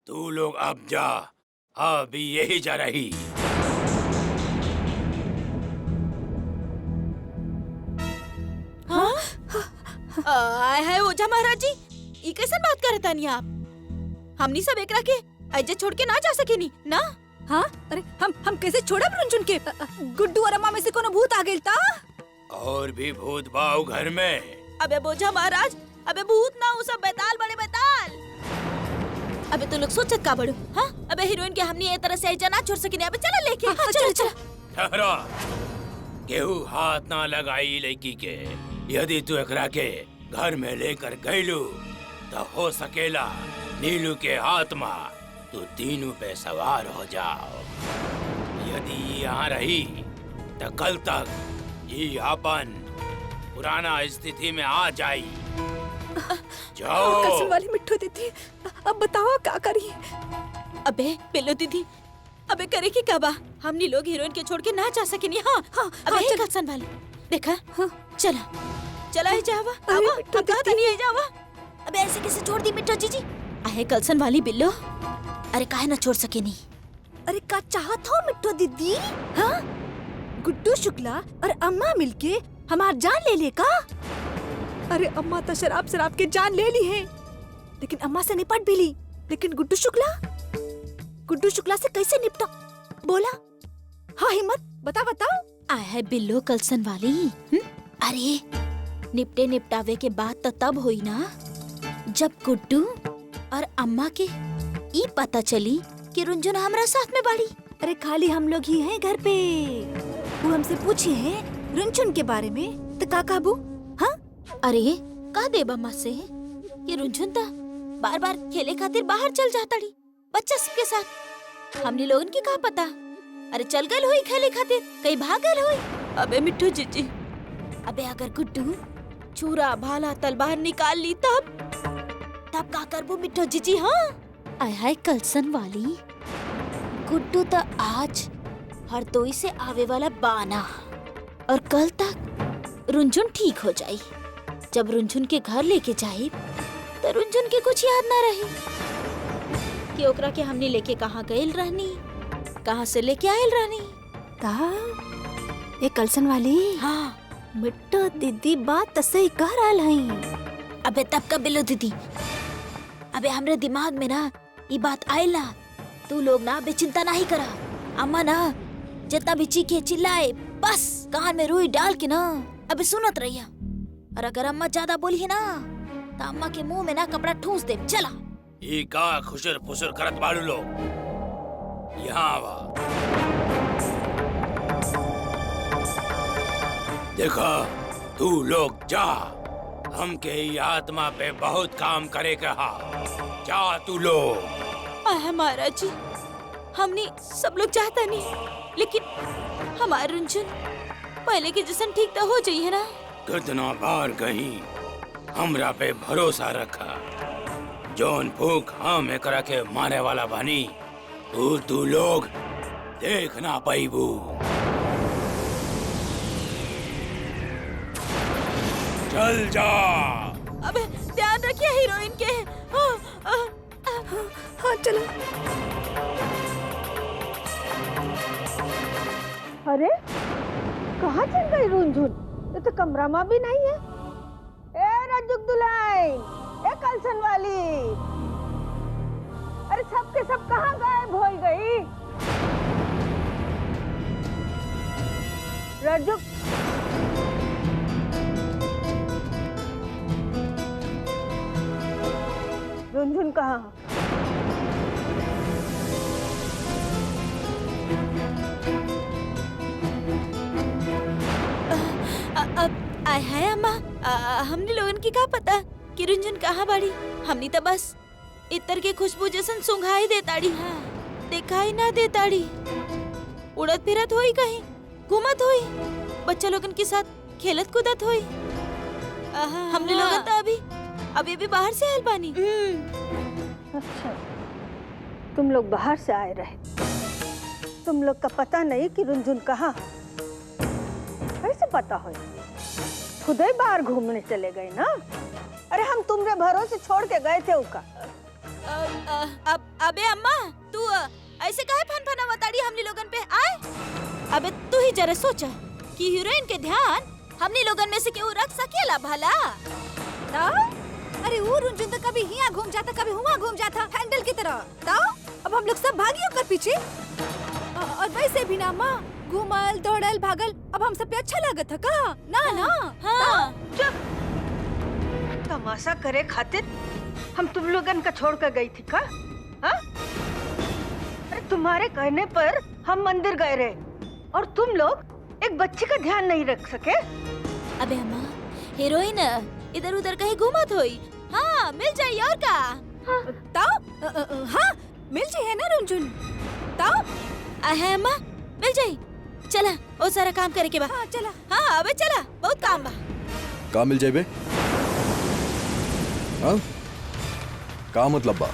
तू लोग अब जा, अभी यही जा रही। हाँ? आय है ओझा महाराज जी, ई कैसे बात करत तानी आप? हमनी सब एकरा के ऐजे छोड़ के ना जा सकेनी ना। हाँ? अरे हम कैसे छोड़ब रुनझुन के? गुड्डू और अम्मा में से कोनो भूत आ गेल ता? और भी भूत बाऊ घर में। अबे बोझा महाराज, अबे भूत ना उ सब बेताल बड़े बेताल। अबे तू लोग सोचत का बड़ो? हाँ? अबे हीरोइन के हमनी ए तरह से ऐजा ना छोड़ सकेनी। अबे चला लेके। हाँ, चला। ठहरा, केहू हाथ ना लगाई लड़की के। यदि तू एकरा के घर में लेकर गईलू तो हो सकेला नीलू के आत्मा तू तीनों पे सवार हो जाओ। यदि यहाँ रही तो कल तक ये अपन पुराना स्थिति में आ जाई। जाओ। कसम वाली मिट्ठू दीदी, अब बताओ क्या करिए? अबे पिल्लो दीदी, अबे करे की कबा? हमनी लोग हीरोइन के छोड़ के ना जा सकेनी। हाँ हाँ, अबे कसन वाली देखा। हाँ, चला ही जावा। अब कहा तनी ही जावा। अबे ऐसे कैसे छोड़ दी मिट्टू जीजी? आहे कलसन वाली बिल्लो, अरे काहे ना छोड़ सकेनी? अरे का चाहत हो मिट्टू दीदी? हाँ? गुड्डू शुक्ला और अम्मा मिलके हमार जान ले ले का? अरे अम्मा तो शराब के जान ले ली है, लेकिन अम्मा से निपट भी ली। लेकिन गुड्डू शुक्ला से कैसे निपटा बोला? हाँ हिम्मत बताओ। आए है बिल्लो कलसन वाली। अरे निपटे निपटावे के बाद तो तब हुई ना जब गुड्डू और अम्मा के ई पता चली कि रुंझुन हमरा साथ में बाड़ी। अरे खाली हम लोग ही हैं घर पे। वो हमसे पूछे हैं रुंझुन के बारे में तो का काबू? हाँ? अरे का देब अम्मा से कि रुंझुन ता बार बार खेले खातिर बाहर चल जाताड़ी बच्चा सबके साथ। हमने लोगन की का पता? अरे चल गल हुई खेले खातिर, कहीं भाग गल हुई। अबे मिट्टू जीजी, अबे अगर गुड्डू चूरा भाला तलवार निकाल ली तब का करबो मिट्टू जीजी? हाँ आय हाय कलसन वाली, गुड्डू तो आज हरदोई से आवे वाला बाना और कल तक रुंझुन ठीक हो जाई। जब रुंझुन के घर लेके जाए तो रुंझुन के कुछ याद ना रही कि ओकरा के हमने लेके कहाँ गएल रहनी, कहाँ से लेके आयल रहनी। कहा ये कलसन वाली? हाँ मिट्टू दीदी बात तो सही कह रहल हई। अबे तब का बिल्लो दीदी, अबे हमरे दिमाग में ना ये बात आयल ना, तू लोग ना बेचिंता नहीं करा। अम्मा ना जितना भी चीखे चिल्लाए बस कान में रुई डाल के ना अबे सुनत रहिया। और अगर अम्मा ज्यादा बोली है ना तो अम्मा के मुंह में ना कपड़ा ठूस दे। चला ई का खुशर फुसर करत बाड़ू लोग, यहाँ आवा। देखा तू लोग जा, हमके ई आत्मा पे बहुत काम करे के हा। जा तू लोग। आह महाराज जी, हमने सब लोग चाहता नहीं, लेकिन हमारे रुंझुन पहले के जैसन ठीक तो हो जाइए ना। कितना बार कहीं हमरा पे भरोसा रखा, जौन भूख हम एकरा के मारे वाला बनी तू लोग देख ना पाईबू। चल जा। अबे ध्यान रखिए हीरोइन के। हाँ चलो। अरे कहाँ चल गई रुंझुन? ये तो कमरा में भी नहीं है। ए रजुक दुलाइन, ए कलसन वाली, अरे सब के सब कहाँ गायब हो गई? रजुक, रुंझुन कहाँ? अब आय है अम्मा, हमने लोगन की क्या पता कि रुंझुन कहाँ बाड़ी? हमनी तो बस इतर के खुशबू जैसन सुंघाई देताड़ी, हाँ दिखाई ना देताड़ी। उड़त फिरत होई, कहीं घूमत होई, बच्चा लोगन के साथ खेलत कूदत होई। हमने लोगन तो अभी भी बाहर से आयल बानी। अच्छा, तुम लोग बाहर से आए रहे, तुम लोग का पता नहीं कि रुंझुन कहाँ? कैसे पता हो? खुद ही बाहर घूमने चले गए ना? अरे हम तुम्हारे भरोसे छोड़ के गए थे उसका। अबे अम्मा तू ऐसे काहे फन बताड़ी हमनी लोगन पे आए? अबे तू ही जरा सोचा कि हीरोइन के ध्यान हमनी लोगन में से केहू रख सकेला भला? अरे वो रुंझुन तो कभी यहाँ घूम जाता कभी वहाँ घूम जाता हैंडल की तरह। तो अब हम लोग सब भागी होकर पीछे। और वैसे भी ना माँ, घूमल दौड़ल भागल अब हम सब पे अच्छा लागत था का? ना ना। हाँ तमाशा करे खातिर हम तुम लोगन का छोड़ कर गई थी का? हाँ? अरे तुम्हारे कहने पर हम मंदिर गए रहे और तुम लोग एक बच्ची का ध्यान नहीं रख सके। अबे अम्मा हीरोइन इधर उधर कहीं घूमत होई। हाँ मिल जाये और का? हाँ मिल जाये ना रुंझुन। है अम्मा मिल जाये। चला ओ सारा काम करे के बा। हाँ चला। हाँ अबे चला बहुत काम बा। का मिल जाए बे? हाँ? का मतलब बा?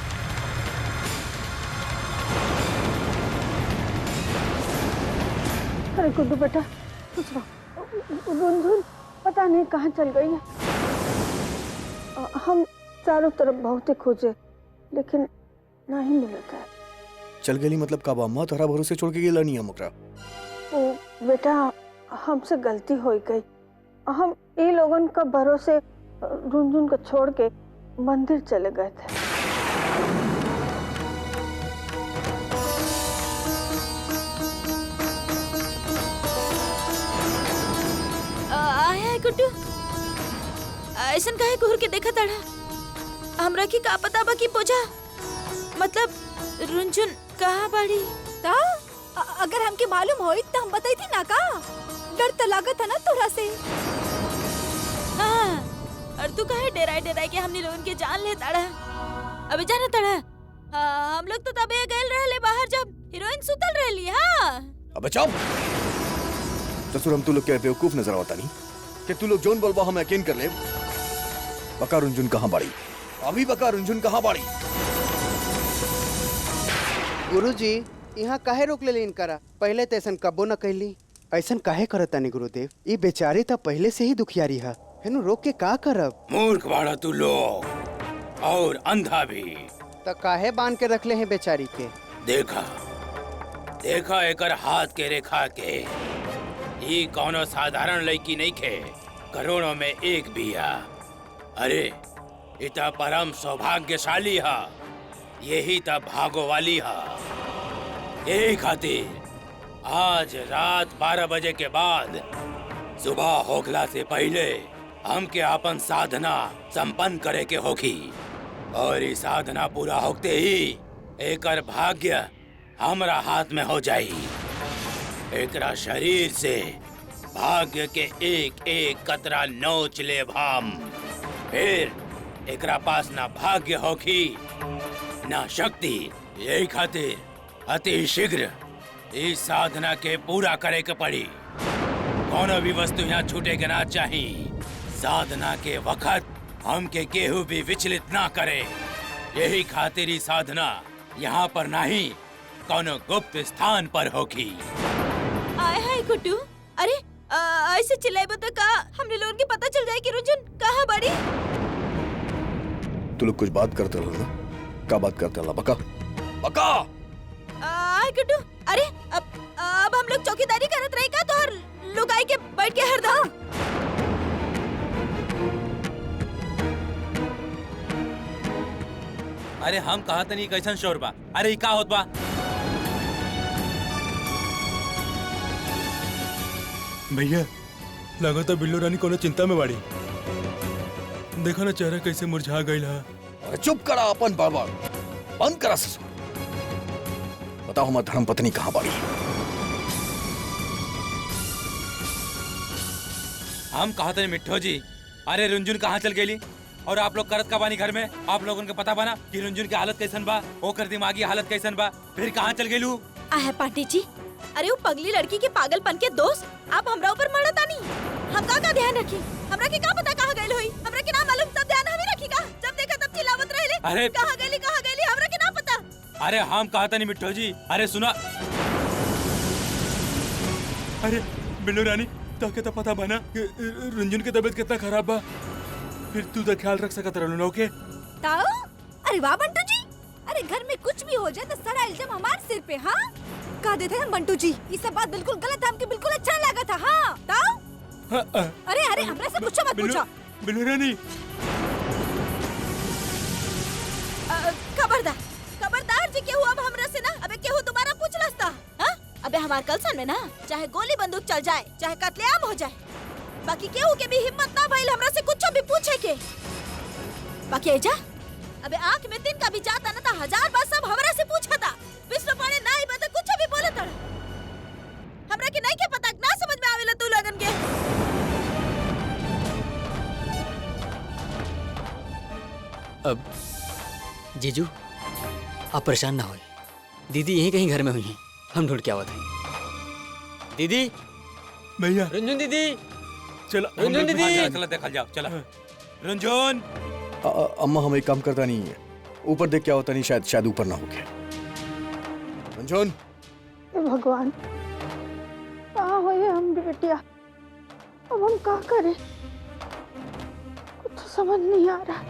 अरे गुड्डू बेटा कुछ रुंझुन पता नहीं कहाँ चल गई है। हम चारों तरफ बहुत ही खोजे लेकिन नहीं मिलता है। चल गली मतलब का बा? अम्मा तोहरा भरोसे छोड़ के गेला नहीं हम ओकरा। ओ बेटा हमसे गलती हो गई। हम ये लोगन का भरोसे रुंझुन को छोड़ के मंदिर चले गए थे। आया गुड्डू ऐसन काहे घूर के देखा तड़ा? हमरा की का पता बा की पोछा मतलब रुंझुन कहाँ बाड़ी? अगर हमके मालूम होई तो हम बताई थी ना का? डर तो लागत है ना तोरा से। हाँ और तू काहे डेराए के हमनी लोगन के जान ले ताड़ा? अबे जाना ताड़ा हम लोग तो तबे गए रहले बाहर जब हीरोइन सुतल रहली। हाँ अबे चुप। ससुर हम तू लोग के बेवकूफ नजर आवता नहीं कि तू लोग जोन बोलबा हम यकीन कर ले। बका रुंझुन कहाँ बाड़ी? अभी बका रुंझुन कहाँ बाड़ी? गुरुजी यहाँ काहे रोक ले इनकरा? पहले तो ऐसा कबो न कहली। ऐसा काहे करता नहीं गुरुदेव? ये बेचारे तो पहले से ही दुखियारी है। हेनु रोक के का करब? मूर्ख बाड़ा तू लोग और अंधा भी। तो काहे बांध के रख ले हैं बेचारी के? देखा एकर हाथ के रेखा के। ये कौनो साधारण लड़की नहीं खे, करोड़ों में एक बिया। अरे इता परम सौभाग्यशाली है, यही ता भागो वाली है। यही खातिर आज रात 12 बजे के बाद सुबह होखला से पहले हमके अपन साधना संपन्न करे के होगी और ये साधना पूरा होते ही एकर भाग्य हमरा हाथ में हो जाई। एकरा शरीर से भाग्य के एक एक कतरा नोच ले हम। फिर एकरा पास ना भाग्य होगी ना शक्ति। यही खातिर अति शीघ्र इस साधना के पूरा करे के पड़ी। कोनो भी वस्तु यहाँ छूटे के ना चाहिए। साधना के वक्त हमके केहू भी विचलित ना करे। यही खातिर ही साधना यहाँ पर नहीं कोनो गुप्त स्थान पर होगी। आए हाय गुड्डू। अरे ऐसे चिल्लाए तो का हमने लोगों की पता चल जाए कि रुंझुन कहाँ बड़ी? तू लोग कुछ बात करते रहो ना? का बात करते रहो? बका बका। आए गुड्डू। अरे अब हम लोग चौकीदारी करत रहे का तो हर लोग आए के बैठ के हरदम। अरे हम कहा तनी कैसन शोर बा? अरे ई का होत बा? भैया लगता बिल्लू रानी कोनो चिंता में बाड़ी। देखो ना चेहरा कैसे मुरझा गईल है। अरे चुप करा अपन बाबा, बंद करा ससुर। बताओ हमार धर्म पत्नी कहाँ बाड़ी? हम कहा तनी मिट्ठो जी। अरे रुंझुन कहाँ चल गेली? और आप लोग करत का बानी घर में? आप लोगों को पता बना कि रुंझुन की हालत कैसन बा, ओकर दिमागी हालत कैसन बा? फिर कहाँ चल गेलू? आहे पांडे जी, अरे वो पगली लड़की के पागलपन के दोस्त आप हमरा ऊपर मरता नहीं। हम का ध्यान रखी? हमरा के का पता कहाँ गइल होई? हमरा के ना मालूम, सब ध्यान हमें रखी का? जब देखा तब चिल्लावत रहले। अरे कहाँ गइली हमरा के ना पता। अरे हम कहा तनी मिट्ठो जी। अरे सुना। अरे बिल्लू रानी ताके तो पता बना कि रुंझुन की तबीयत कितना खराब बा। फिर तू तो ख्याल रख सकत रहलू ना? ओके ताऊ? अरे वाह बंटू जी, अरे घर में कुछ भी हो जाए तो सारा इल्जाम हमारे सिर पे। हाँ कह देते हैं मंटू जी, ये सब बात बिल्कुल गलत है, हमके बिल्कुल अच्छा लगा था। हाँ ताऊ। अरे अरे हमरा से कुछ मत पूछो। बिल्लू रानी खबरदार खबरदार जी, केहू अब हमरा से ना, अबे केहू तुम्हारा पूछ लसता। हाँ अबे हमार कलसन में ना चाहे गोली बंदूक चल जाए, चाहे कत्लेआम हो जाए, बाकी केहू के भी हिम्मत ना भइल हमरा से कुछ भी पूछे के। बाकी एजा अबे आंख में तिनका भी जाता ना था, 1000 बार सब हमरा से पूछा था। विष्णु पाणे नहीं बता कुछ भी बोला था। हमरा के नहीं के पता, ना समझ में आवेला तू लगन के। अब जीजू आप परेशान ना हो, दीदी यहीं कहीं घर में हुई हैं, हम ढूंढ के आवत हैं। दीदी, भैया रंजन दीदी, चलो रंजन दीदी, चला देखा जाओ, चला रंजन। अम्मा हम एक काम करता नहीं है, ऊपर देख क्या होता नहीं, शायद ऊपर ना हो गया। रंजन भगवान कहाँ हो ये हम बेटिया, अब हम क्या करें, कुछ तो समझ नहीं आ रहा।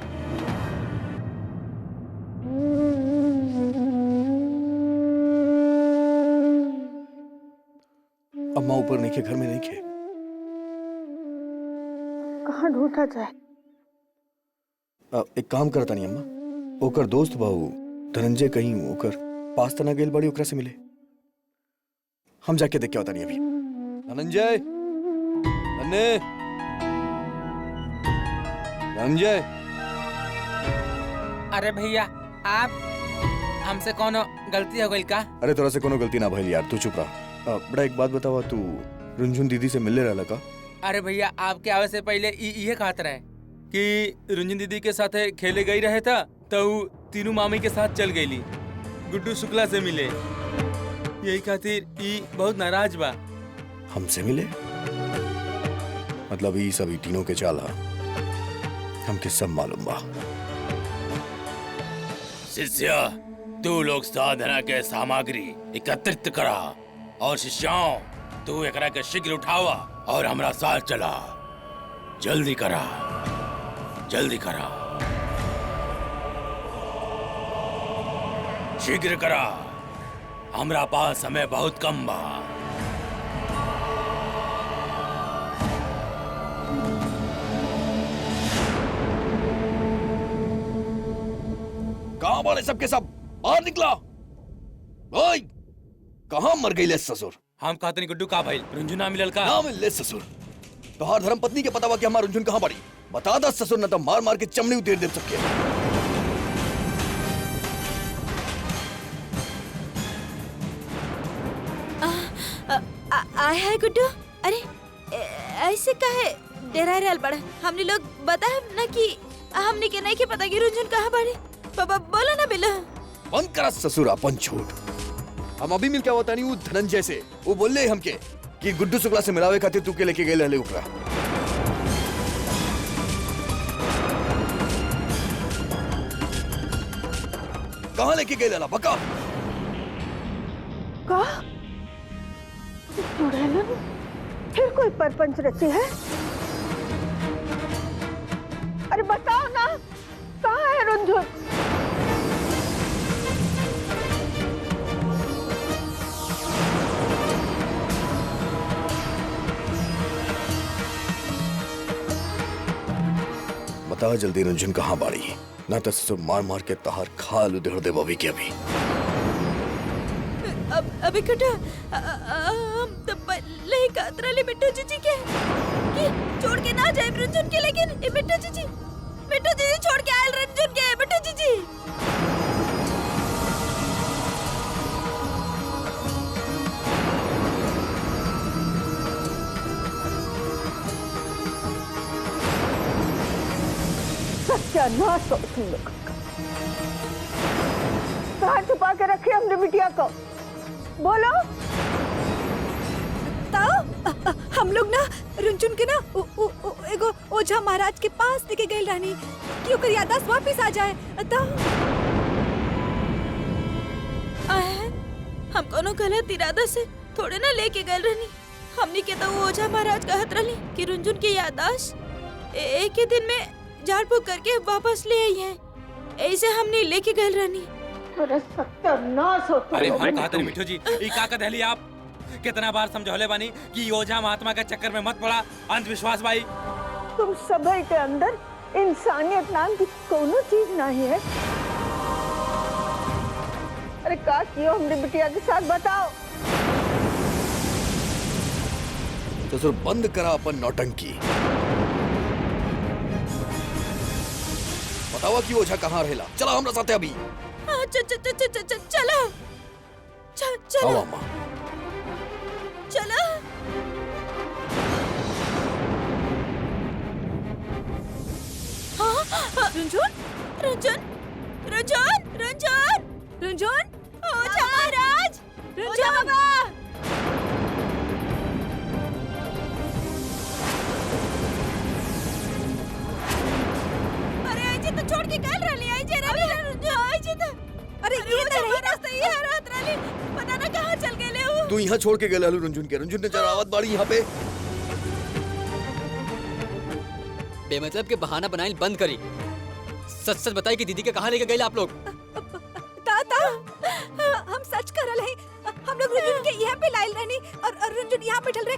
अम्मा ऊपर नहीं खे, घर में नहीं खे। कहाँ ढूंढा जाए? एक काम करता नहीं अम्मा, ओकर दोस्त बाबू धनंजय कहीं ओकर पास तना गेल बड़ी, ओकरा से मिले। हम जाके देख क्या होता नहीं अभी। धनंजय, धनंजय। अरे भैया आप, हमसे कोनो गलती हो गई का? अरे तोरा से कोनो गलती ना भइल यार, तू चुप रहा। बड़ा एक बात बतावा, तू रुंझुन दीदी से मिलने रहला का? अरे भैया आपके आवे से पहले ये कहत रहे कि रुंजन दीदी के साथ खेले गई रहे था, तो तीनों मामी के साथ चल गईली गुड्डू शुक्ला से मिले। यही खातिर ई बहुत नाराज बा। हमसे मिले मतलब ई सभी तीनों के चाल हा, हमके सब मालूम बा। शिष्य तू लोग साधना के सामग्री एकत्रित करा और शिष्यों तू एकरा के शीघ्र उठावा और हमरा साथ चला। जल्दी करा, जल्दी करा, शीघ्र करा, हमरा पास समय बहुत कम बा। कहां वाले सबके सब बाहर निकला। ओए कहां मर गई ले ससुर? हम कहते नहीं गुड्डू का भाई रुंझुना मिलल का? ना मिल ले ससुर। तोहार धर्म पत्नी के पता बा कि हमार रुंझुन कहां पड़ी? बता दा ससुर, न तो मार मार के चमड़ी उतेर दे सबके। आय हाय गुड्डू, अरे ऐसे काहे डरा रहल बड़ा? हमने लोग बताए ना कि हमने के नहीं के पता कि रुंझुन कहां बड़ी। बाबा बोला ना बिल्ला। बंद करा ससुर अपन झूठ। हम अभी मिल क्या होता नहीं, वो धनंजय से वो बोले हमके कि गुड्डू शुक्ला से मिलावे खातिर तू के लेके गए रहले ओकरा। कहां लेके गए रहला बका? कहा चुड़ैलन फिर कोई परपंच रची है? अरे बताओ ना, कहाँ है रुंझुन? बता जल्दी रुंझुन कहां बाड़ी, ना तो ससुर मार मार के तहार खाल उधेड़ दे बबी के अभी। अबे कटा हम तो पहले ही कातरा ले मिट्टू जीजी के कि छोड़ के ना जाए रुंझुन के, लेकिन ये मिट्टू जीजी छोड़ के आयल रुंझुन के। मिट्टू जीजी सत्यानाश हो तुम लोग। कहाँ छुपा के रखे हमने बिटिया को? बोलो। हम लोग ना रुंझुन के ना एगो ओझा महाराज के पास लेके गए रानी कि ओकर याददाश्त वापस आ जाए। हम कोनो गलत इरादा से थोड़े ना लेके गए रहनी। हमनी के तो वो ओझा महाराज कहत रहली कि रुंझुन की याददाश्त एक ही दिन में झाड़ फूक करके वापस ले आई है, ऐसे हमने लेके गए रहनी। अरे सत्यानाश हो तुम अरे लोगों हम का। कहा मिठू जी ई का का दहली आप कितना बार समझौले बानी कि ओझा महात्मा के चक्कर में मत पड़ा। अंधविश्वास भाई तुम सभी के अंदर इंसानियत नाम की कोनो चीज नहीं है। अरे का कियो हमने बिटिया के साथ बताओ। ससुर बंद करा अपन नौटंकी। बतावा कि ओझा कहाँ रहेला। चला हमरा साथे अभी। हाँ, चलो चलो आवा माँ। चलो। हाँ, रुंझुन रुंझुन रुंझुन रुंझुन रुंझुन ओझा महाराज ओझा बाबा। अरे आई जी तो छोड़ के कल रही आई जी रवि रुंझुन आई जी तो अरे ये तो रही रास्ता ये है रात रली पता ना कहाँ चल गए ले वो। तू यहाँ छोड़ के गए रुंझुन के। रुंझुन ने जरा आवाज बाड़ी यहाँ पे। बेमतलब के बहाना बनाइल बंद करी। सच सच बताई कि दीदी के कहाँ लेके गए आप लोग। ताता हम सच करल है। हम लोग रुंझुन के यहाँ पे लाइल रहनी और रुंझुन यहाँ बैठल रहे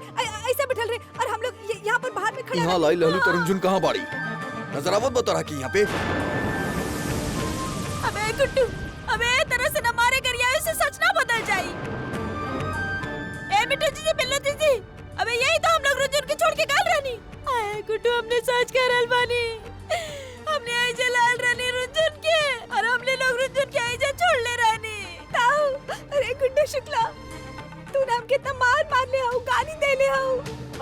ऐसे बैठल रहे और हम लोग यहाँ पर बाहर में खड़े यहाँ लाई लहलू तो रुंझुन कहाँ बाड़ी नजर आवत बता रहा कि यहाँ पे। अबे गुड्डू अबे तरह से न मारे करिया इसे सच ना बदल जाई। ए मिठू जी बिल्लू दीदी अबे यही तो हम लोग रुंझुन के छोड़ के गल रहनी। आए गुड्डू हमने सच करल बानी। हमने ऐसे लाल रहनी रुंझुन के और हमने लोग रुंझुन के ऐसे छोड़ ले रहनी। ताऊ अरे गुड्डू शुक्ला तू नाम कितना मार ले आओ गाली दे ले आओ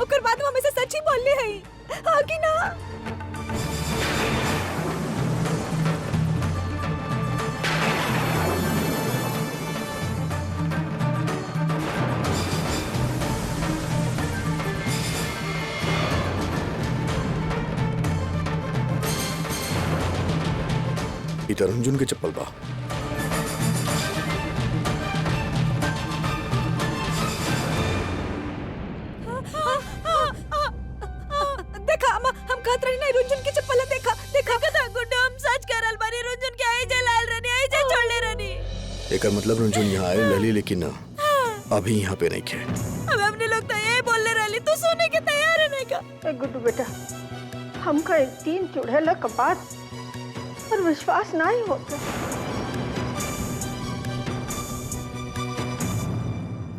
ओकर बाद हम हमेशा सच ही बोल ले हई हां कि ना। इधर रुंझुन के चप्पल बा। देखा हम कहत रही नहीं रुंझुन के चप्पल देखा देखा कदा गुड्डू हम सच करल बानी रुंझुन के ऐसे लाल रहनी ऐसे छोड़ ले रहनी। एकर मतलब रुंझुन यहाँ आए लली लेकिन अभी यहाँ पे नहीं खे। अब हमने लोग तो यही बोलने रही तू सोने के तैयार है नहीं का। ए गुड्डू बेटा हमका एक तीन चुड़ैला का बात पर विश्वास नहीं होता।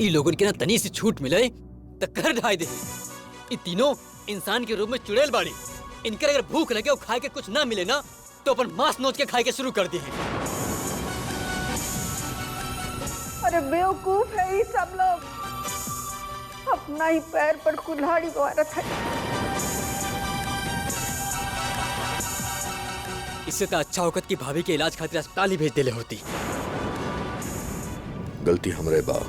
ई लोगन के ना तनी से छूट मिले तो कर ढाई दे। ये तीनों इंसान के रूप में चुड़ैल बाड़ी। इनकर अगर भूख लगे और खाए के कुछ ना मिले ना तो अपन मांस नोच के खाए के शुरू कर दी है। अरे बेवकूफ है ये सब लोग अपना ही पैर पर कुल्हाड़ी मारत है। इससे तो अच्छा होकत की भाभी के इलाज खातिर अस्पताल ही भेज देले होती। गलती हमरे बा।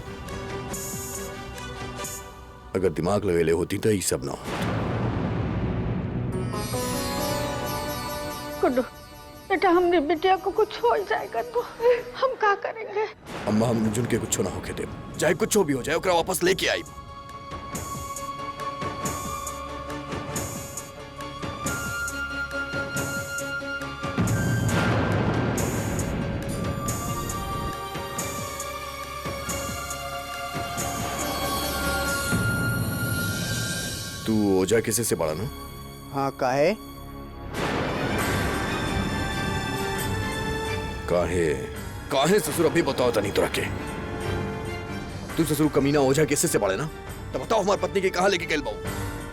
अगर दिमाग लगेले होती तो ये सब ना होता। गुड्डू बेटा हमने बिटिया को कुछ हो जाएगा तो हम क्या करेंगे। अम्मा हम रुंझुन के कुछ ना होके दे चाहे कुछ भी हो जाए ओकरा वापस लेके आई। तू ओझा किसे से बड़ा ना। हाँ काहे काहे काहे ससुर अभी बताओ तनी तोरा के। तू ससुर कमीना ओझा किससे से बड़े ना तो बताओ हमारी पत्नी के कहाँ लेके गए बाऊ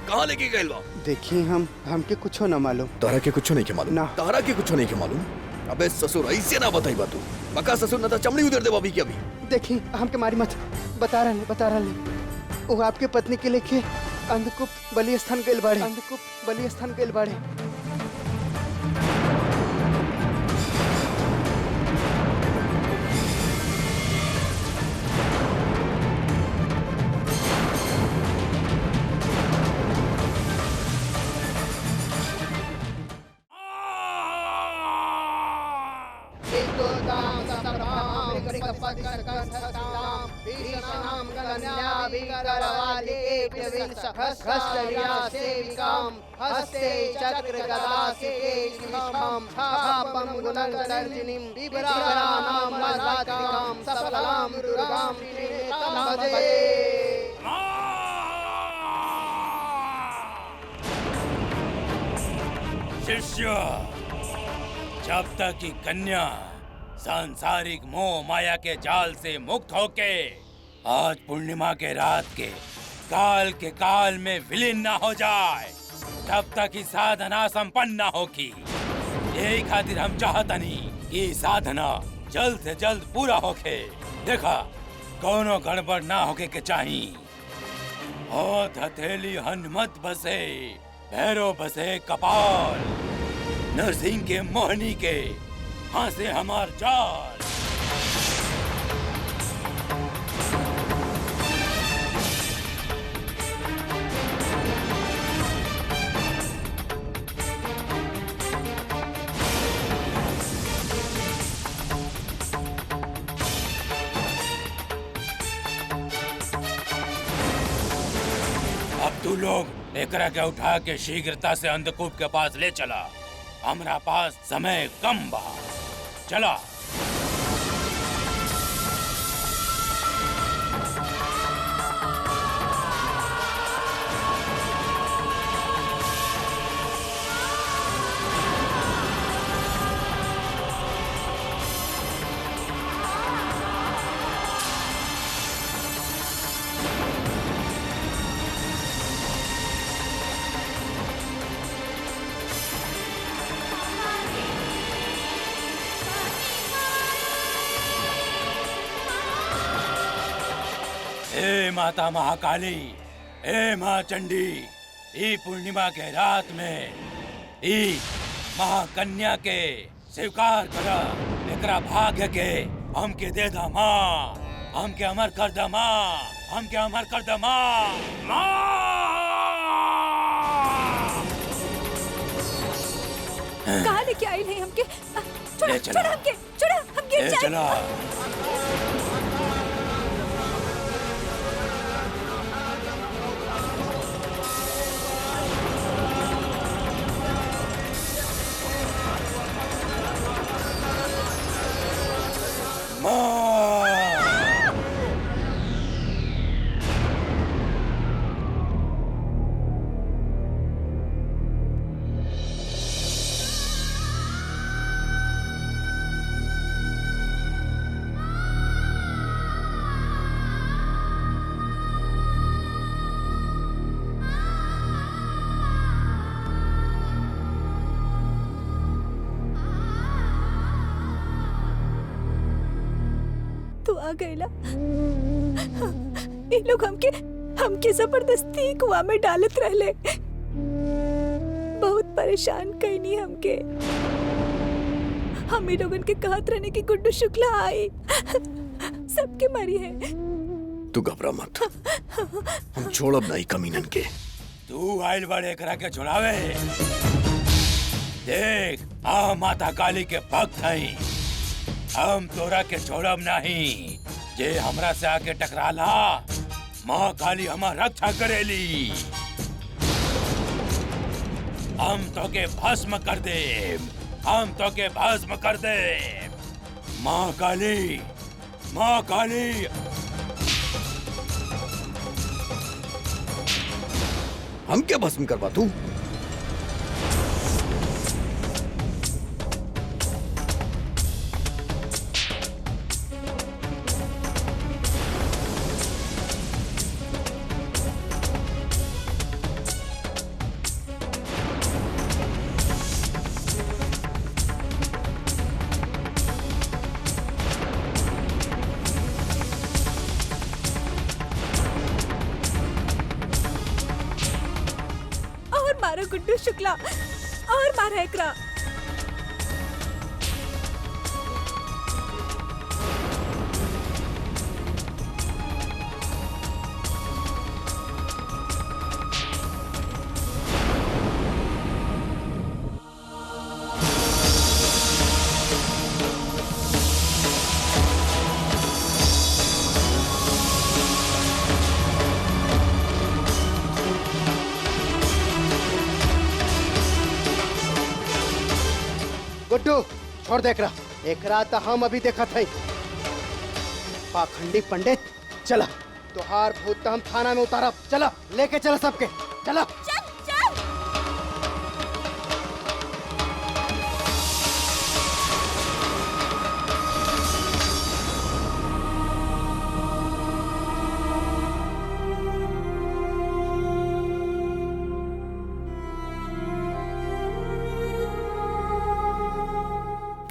कहाँ लेके गए बाऊ। देखिए हमके कुछो न मालूम। तारा के कुछ नहीं के मालूम ना। तारा के कुछ नहीं के मालूम। अबे ससुर ऐसे ना बताई बातू बका ससुर ना तो चमड़ी उधर दे अभी की अभी। देखिए हमके मारी मत बता रहे वो आपके पत्नी के लेके अंधकूप बलि स्थान गइल बाड़े। अंधकूप बलि स्थान गइल बाड़े। हस्ते चक्र गदा शिखम छापम गुणंगदर्शिनीं विभ्राणानां रात्रिकां सफलां दुर्गां भजे। शिष्य, जब तक कि कन्या सांसारिक मोह माया के जाल से मुक्त होके आज पूर्णिमा के रात के काल में विलीन न हो जाए, तब तक ही साधना संपन्न न होगी। यही खातिर हम चाहतनी कि साधना जल्द से जल्द पूरा होके। देखा, कोनो गड़बड़ ना होके के चाहिए। होत हथेली हनुमत बसे, भैरव बसे कपाल, नरसिंह के मोहनी के फांसे हमार जाल। अब तू लोग एकरा के उठा के शीघ्रता से अंधकूप के पास ले चला। हमरा पास समय कम बा। चला। हे माता महाकाली, हे माँ चंडी, ई पूर्णिमा के रात में ई महाकन्या के स्वीकार करा। एकरा भाग्य के हमके दे दा माँ, हमके अमर कर दा माँ, हमके अमर कर दा माँ। कहाँ लेके आई नहीं हमके? छोड़ा, ले चला। छोड़ा हमके, छोड़ा, हम गिर ले जाएंगे। चला। तू आ गईला। ये लोग हमके जबरदस्ती कुआं में डालत रहले। बहुत परेशान कईनी हमके। हम लोगन के कहत रहने की गुड्डू शुक्ला आई, सबके मरी है। तू घबरा मत, हम छोड़ब नहीं कमीनन के। तू आइल बड़े करा के छुड़ावे। देख, आ माता काली के भक्त हई, हम तोरा के छोड़ब नहीं। जे हमरा से आके टकराला, माँ काली हमार रक्षा करेली। हम तो के भस्म कर दे, हम तो के भस्म कर दे। माँ काली, माँ काली। हम क्या भस्म करवा तू? मारो गुड्डू शुक्ला, और मारा एकरा। गुड्डू छोड़ दे एकरा। एकरा तो हम अभी देखा थे। पाखंडी पंडित, चला तुहार भूत तो हम थाना में उतारब। चला लेके चला सबके, चला। चल चल।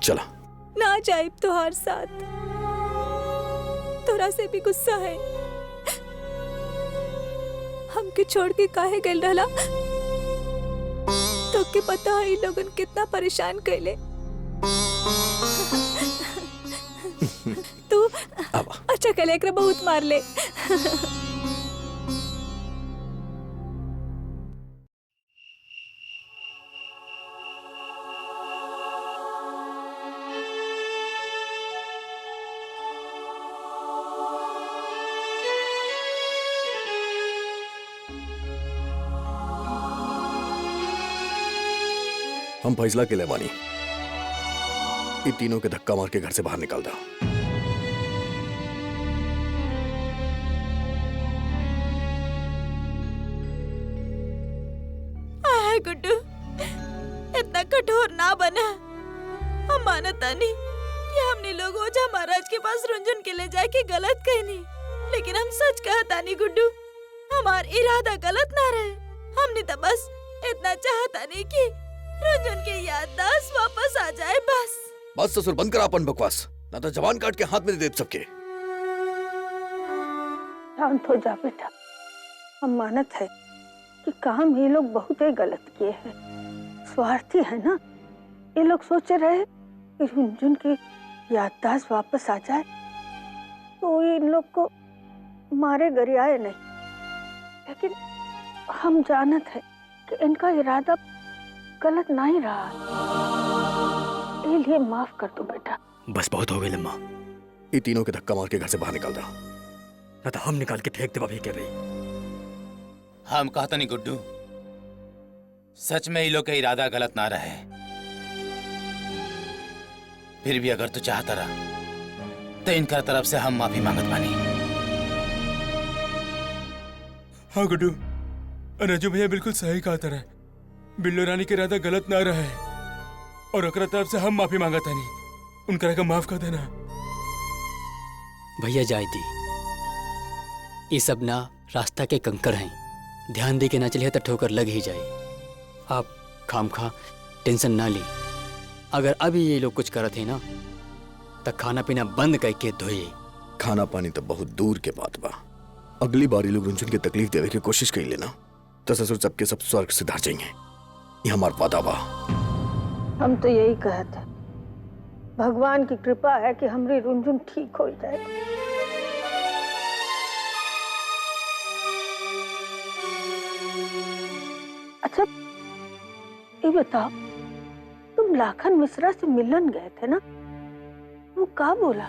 चला। ना जाए तोहार साथ, तोरा से भी गुस्सा है। हमके छोड़ के काहे गइल रहला? तो के पता है इ लोगन कितना परेशान कैले। तू अच्छा कैले, एकरा बहुत मार ले। हम फैसला के लिए बानी, इन तीनों के धक्का मार के घर से बाहर निकाल दो। आए गुड्डू, इतना कठोर ना बना। हम मानता नहीं कि हमने लोग ओझा महाराज के पास रुंझुन के ले जाके गलत कहनी, लेकिन हम सच कहता नहीं गुड्डू, हमार इरादा गलत ना रहे। हमने तो बस इतना चाहता नहीं कि रुंझुन की याददाश्त वापस आ जाए। बस ससुर, बंद कर अपन बकवास, ना तो जवान काट के हाथ में दे सबके। शांत हो जा बेटा। हम मानत है कि काम ये लोग बहुत ही गलत किए हैं, स्वार्थी है ना। ये लोग सोच रहे हैं कि रुंझुन की याददाश्त वापस आ जाए तो ये इन लोग को मारे गरियाए नहीं। लेकिन हम जानत है कि इनका इरादा गलत नहीं रहा, इसलिए माफ कर दो बेटा। बस बहुत हो गई लम्मा। ये तीनों के धक्का मार के घर से बाहर निकाल दो, ना तो हम निकाल के फेंक दे भाभी के भी। हम कहता नहीं गुड्डू, सच में ये लोग का इरादा गलत ना रहे। फिर भी अगर तू चाहता रहा तो इनका तरफ से हम माफी मांगत बानी। हाँ गुड्डू, रजू भैया बिल्कुल सही कहा तरह। बिल्लो रानी के इरादा गलत ना रहे और ओकरा तरफ से हम माफी मांगा तानी। उनकरा का माफ कर देना। भैया जाए दी, ये सब ना रास्ता के कंकर हैं, ध्यान दे के ना चलिए तो ठोकर लग ही जाए। आप खामखा टेंशन ना ली। अगर अभी ये लोग कुछ करत है ना तो खाना पीना बंद करके धोइए। खाना पानी तो बहुत दूर के बात बा। अगली बार ये लोग रुंझुन की तकलीफ देवे की कोशिश कर लेना तो ससुर सबके सब स्वर्ग से धार जाएंगे। ये हमारा वादा बा। हम तो यही कहते हैं, भगवान की कृपा है कि हमारी रुंझुन ठीक हो जाए। अच्छा ये बताओ, तुम लाखन मिश्रा से मिलन गए थे ना, वो क्या बोला?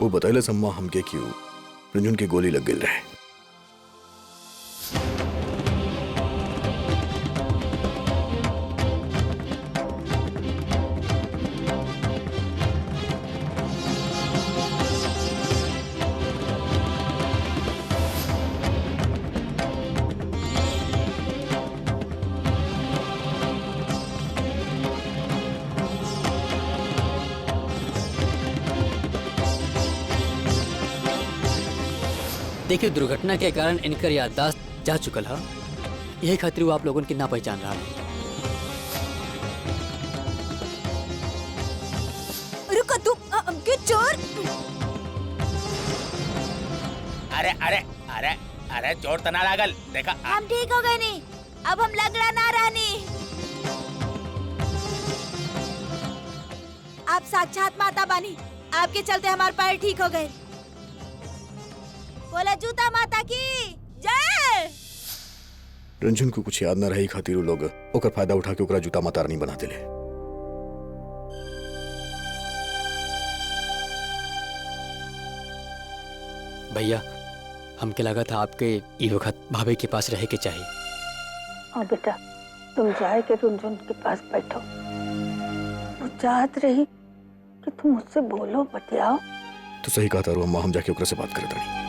वो बताइले सम्मा हमके क्यों रुंझुन की गोली लग गई रहे। देखिए, दुर्घटना के कारण इनकर याददाश्त जा चुकल है, यही खातिर वो आप लोगों की ना पहचान रहा है। रुको तुम, के चोर! अरे अरे अरे अरे चोट तना लागल, देखा। हम ठीक हो गए नहीं, अब हम लगड़ा ना रहनी। आप साक्षात माता बानी, आपके चलते हमारे पैर ठीक हो गए। बोला जूता माता की जय। रुंझुन को कुछ याद न रही खातिर वो लोग ओकर फायदा उठा के ओकरा जूता माता रानी बना देले। भैया, हमके लगा था आपके ये वक्त भाभी के पास रह के चाहिए। हाँ बेटा, तुम जाए के रुंझुन के पास बैठो। चाहत रही कि तुम मुझसे बोलो, बतियाओ। तो सही कहा तारू अम्मा, हम जाके ओकरा से बात करे तानी।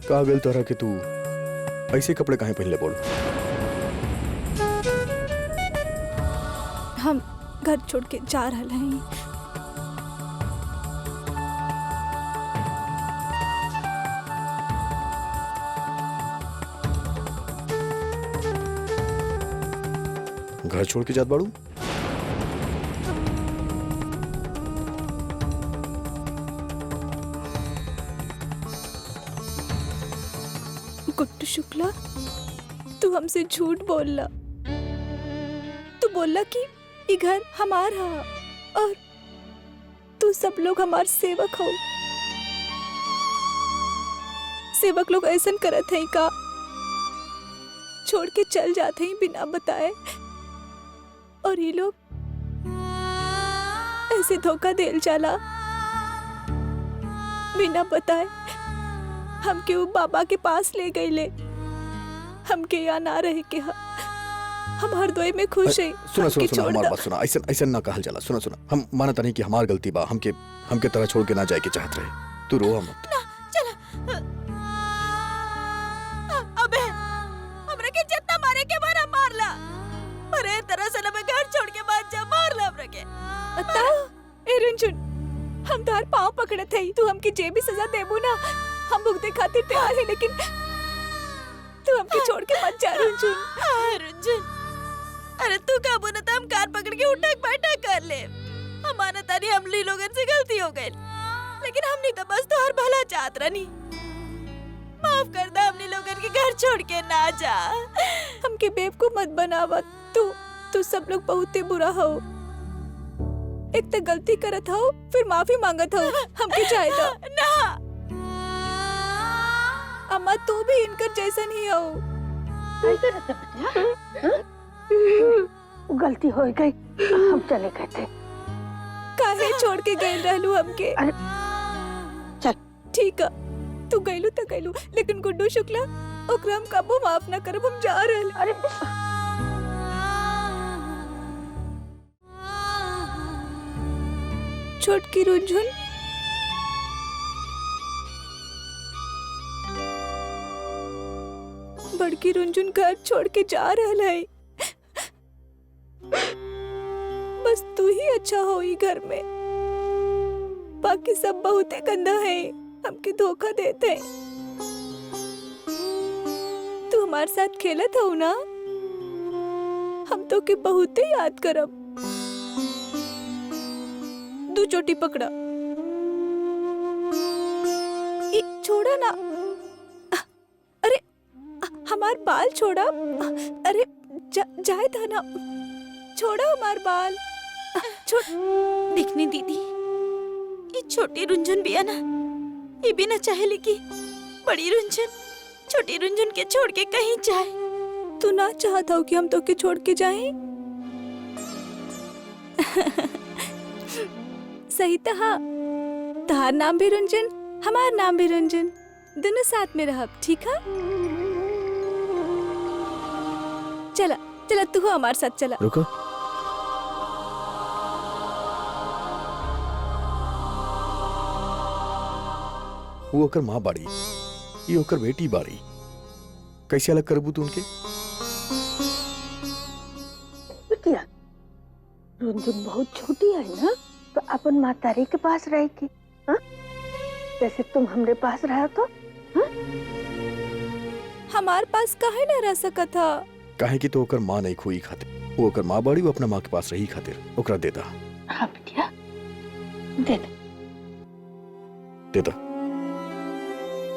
कहा गेल तोरा कि तू ऐसे कपड़े काहे पहन ले बोल? हम घर छोड़ के जा रहे हैं। घर छोड़ के जात बाड़ू? गुड्डू शुक्ला, तू हमसे झूठ बोलला। तू बोलला कि ये घर हमारा और तू सब लोग हमार सेवक हो। सेवक लोग ऐसा करत हैं का? छोड़ के चल जाते हैं बिना बताए, और ये लोग ऐसे धोखा देल जाला बिना बताए। हमके वो बाबा के पास ले गए ले, हमके यहाँ ना रह के हम हरदोई में खुश है। सुना सुना सुना हमारी बात सुना, ऐसा ऐसा ना कहल जाला। सुना सुना, हम मानता नहीं कि हमार गलती बा, हमके तरह छोड़ के ना जाए के चाहत रहे। तू रोआ मत। चला अबे हमरा के जितना मारे के मारा मारला, अरे तरह से ना मैं घर छोड़ के बात जा मारला हमरा के। अत्ता ए रंजन, हम तार पाँव पकड़े थे, तू हमके जे भी सजा देबू ना हम भुगते खातिर तैयार है, लेकिन तू हमके छोड़ के मत जा रंजन। रंजन, अरे तू का बोला था हम कार पकड़ के उठक बैठक कर ले। हमारा तारी हमली लोगन से गलती हो गई, लेकिन हमने तो बस तोहर भला चाहत रहनी। माफ कर दे, हमने लोगन के घर छोड़ के ना जा। हमके बेवकूफ मत बनावा। तू सब लोग बहुते बुरा हो। एक तो गलती करत हो, फिर माफी मांगत हो। हमके चाहे तो ना अम्मा, तू भी इनकर जैसा नहीं हो। गलती हो गई, हम चले गए थे। काहे छोड़ के गए रहलू हमके? अरे चल ठीक है, तू गइलू तो गइलू, लेकिन गुड्डू शुक्ला ओकरा हम कबो माफ ना करब। हम जा रहल। अरे छोटकी रुंझुन, बड़की रुंझुन घर छोड़ के जा रहल है। बस तू ही अच्छा हो ई घर में, बाकी सब बहुते गंदा है, हमके धोखा देते हैं। तू हमारे साथ खेलत हो ना, हम तो के बहुते याद करब। दू चोटी पकड़ा, छोड़ा ना। अरे हमार बाल छोड़ा। अरे जाए था ना, छोड़ा हमार बाल। छोड़। देखने दीदी, ये छोटी रुंझुन भी है ना, ये भी ना चाहेली कि बड़ी रुंझुन छोटी रुंझुन के छोड़ के कहीं जाए। तू ना चाहता हो कि हम तो के छोड़ के जाएं? सही तहा, तार नाम भी रुंझुन, हमार नाम भी रुंझुन, दोनों साथ में रहब, ठीक है? चला चला, तू हमारे साथ चला। रुको, वो ओकर माँ बाड़ी, ये ओकर बेटी बाड़ी, कैसे अलग करबू तू उनके? बिटिया, रुंझुन बहुत छोटी है ना, तो अपन मातारी के पास रहेगी। हाँ, जैसे तुम हमरे पास रहा तो। हाँ? हमारे पास काहे न रह सका था? काहे कि तो ओकर माँ नहीं खोई खातिर, वो ओकर माँ बाड़ी, वो अपना माँ के पास रही खातिर ओकरा देता। हाँ बिटिया, दे दे। देता।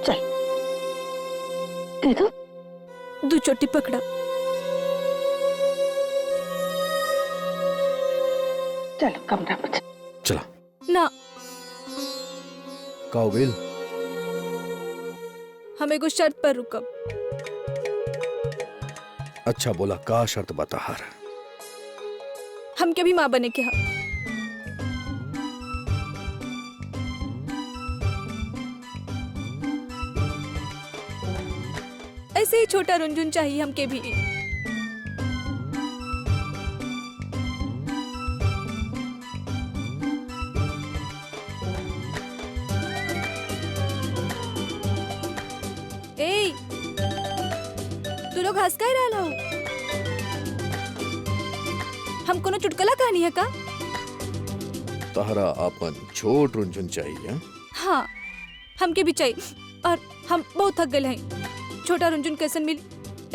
चल दे दो। दो चोटी पकड़ा। चलो कमरा में चल। चला। ना, का हो गइल? हम एगो शर्त पर रुकब। अच्छा बोला, का शर्त बता हार। हम कभी माँ बने के हा। ऐसे ही छोटा रुंझुन चाहिए हमके भी। ए, तू लोग हंस का ही रहा हो। हम कोनो चुटकुला कहानी है का? तहरा अपन छोट रुंझुन चाहिए। हाँ, हमके भी चाहिए और हम बहुत थक गए हैं। छोटा रुंझुन कैसन मिल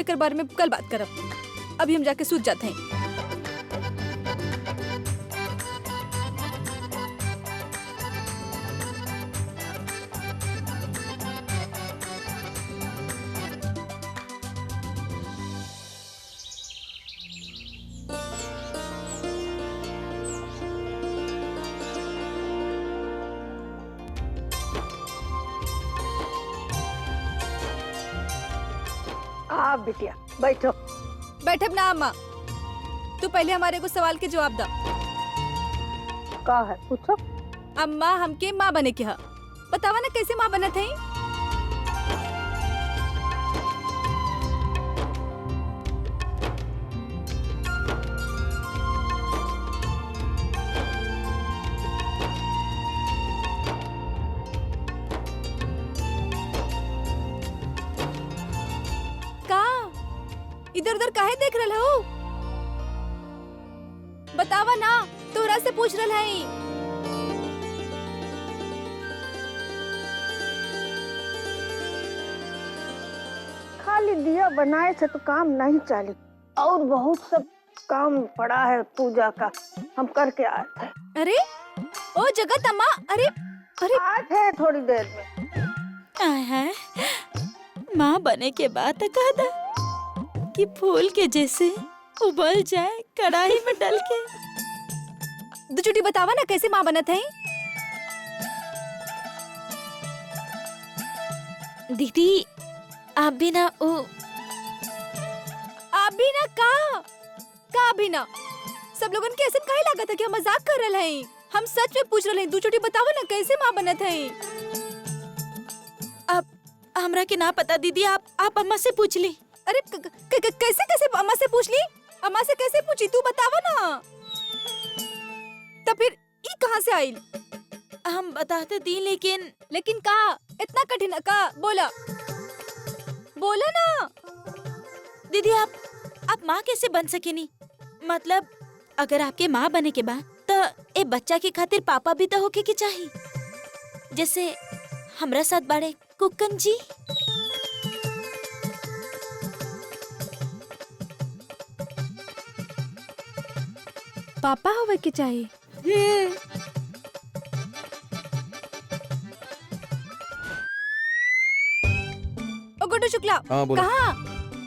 एक बारे में कल बात करब। अभी हम जाके सूत जाते हैं। आ बिटिया बैठो। बैठब ना अम्मा, तू पहले हमारे को सवाल के जवाब दा। का है पूछो। अम्मा हमके माँ बने के हा, बतावा ना कैसे माँ बनत है? का इधर उधर काहे देख रहा हो? बतावा ना, तोरा से पूछ रहा है। खाली दिया बनाए से तो काम नहीं चली, और बहुत सब काम पड़ा है पूजा का, हम करके आए थे। अरे ओ जगत अम्मा, अरे अरे आए थे थोड़ी देर में। है माँ बने के बाद कहा था कि फूल के जैसे उबल जाए कढ़ाई में डाल के। दो चुटी बतावा ना कैसे माँ बनत है? दीदी आप भी ना ओ आप भी ना का भी ना सब लोगन के ऐसे काहे लागत है कि हम मजाक कर रहे हैं? हम सच में पूछ रहे हैं। दो चुटी बतावा ना कैसे माँ बनत है? अब हमरा के ना पता दीदी, आप अम्मा से पूछ ली। अरे कैसे कैसे अम्मा से पूछ ली? अम्मा से कैसे पूछी तू बतावा ना। तो फिर ई कहाँ से आई? हम बताते दी लेकिन का इतना कठिन का? बोला ना। दीदी आप माँ कैसे बन सकेनी? मतलब अगर आपके माँ बने के बाद तो ए बच्चा के खातिर पापा भी तो होके के चाहिए, जैसे हमरा साथ बाड़े कुकन जी। पापा होवे के चाहिए। ओ गुड्डू शुक्ला, हाँ बोला। कहाँ?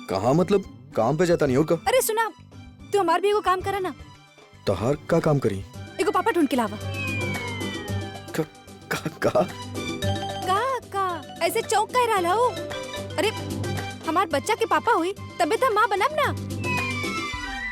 कहाँ मतलब काम पे जाता नहीं और का? अरे सुना, तू हमार भी एगो काम करा ना। तहार का काम करी? एगो पापा ढूंढ के लावा। का का ऐसे चौक कह रहा हो? अरे हमार बच्चा के पापा हुई तबे तो माँ बनब ना।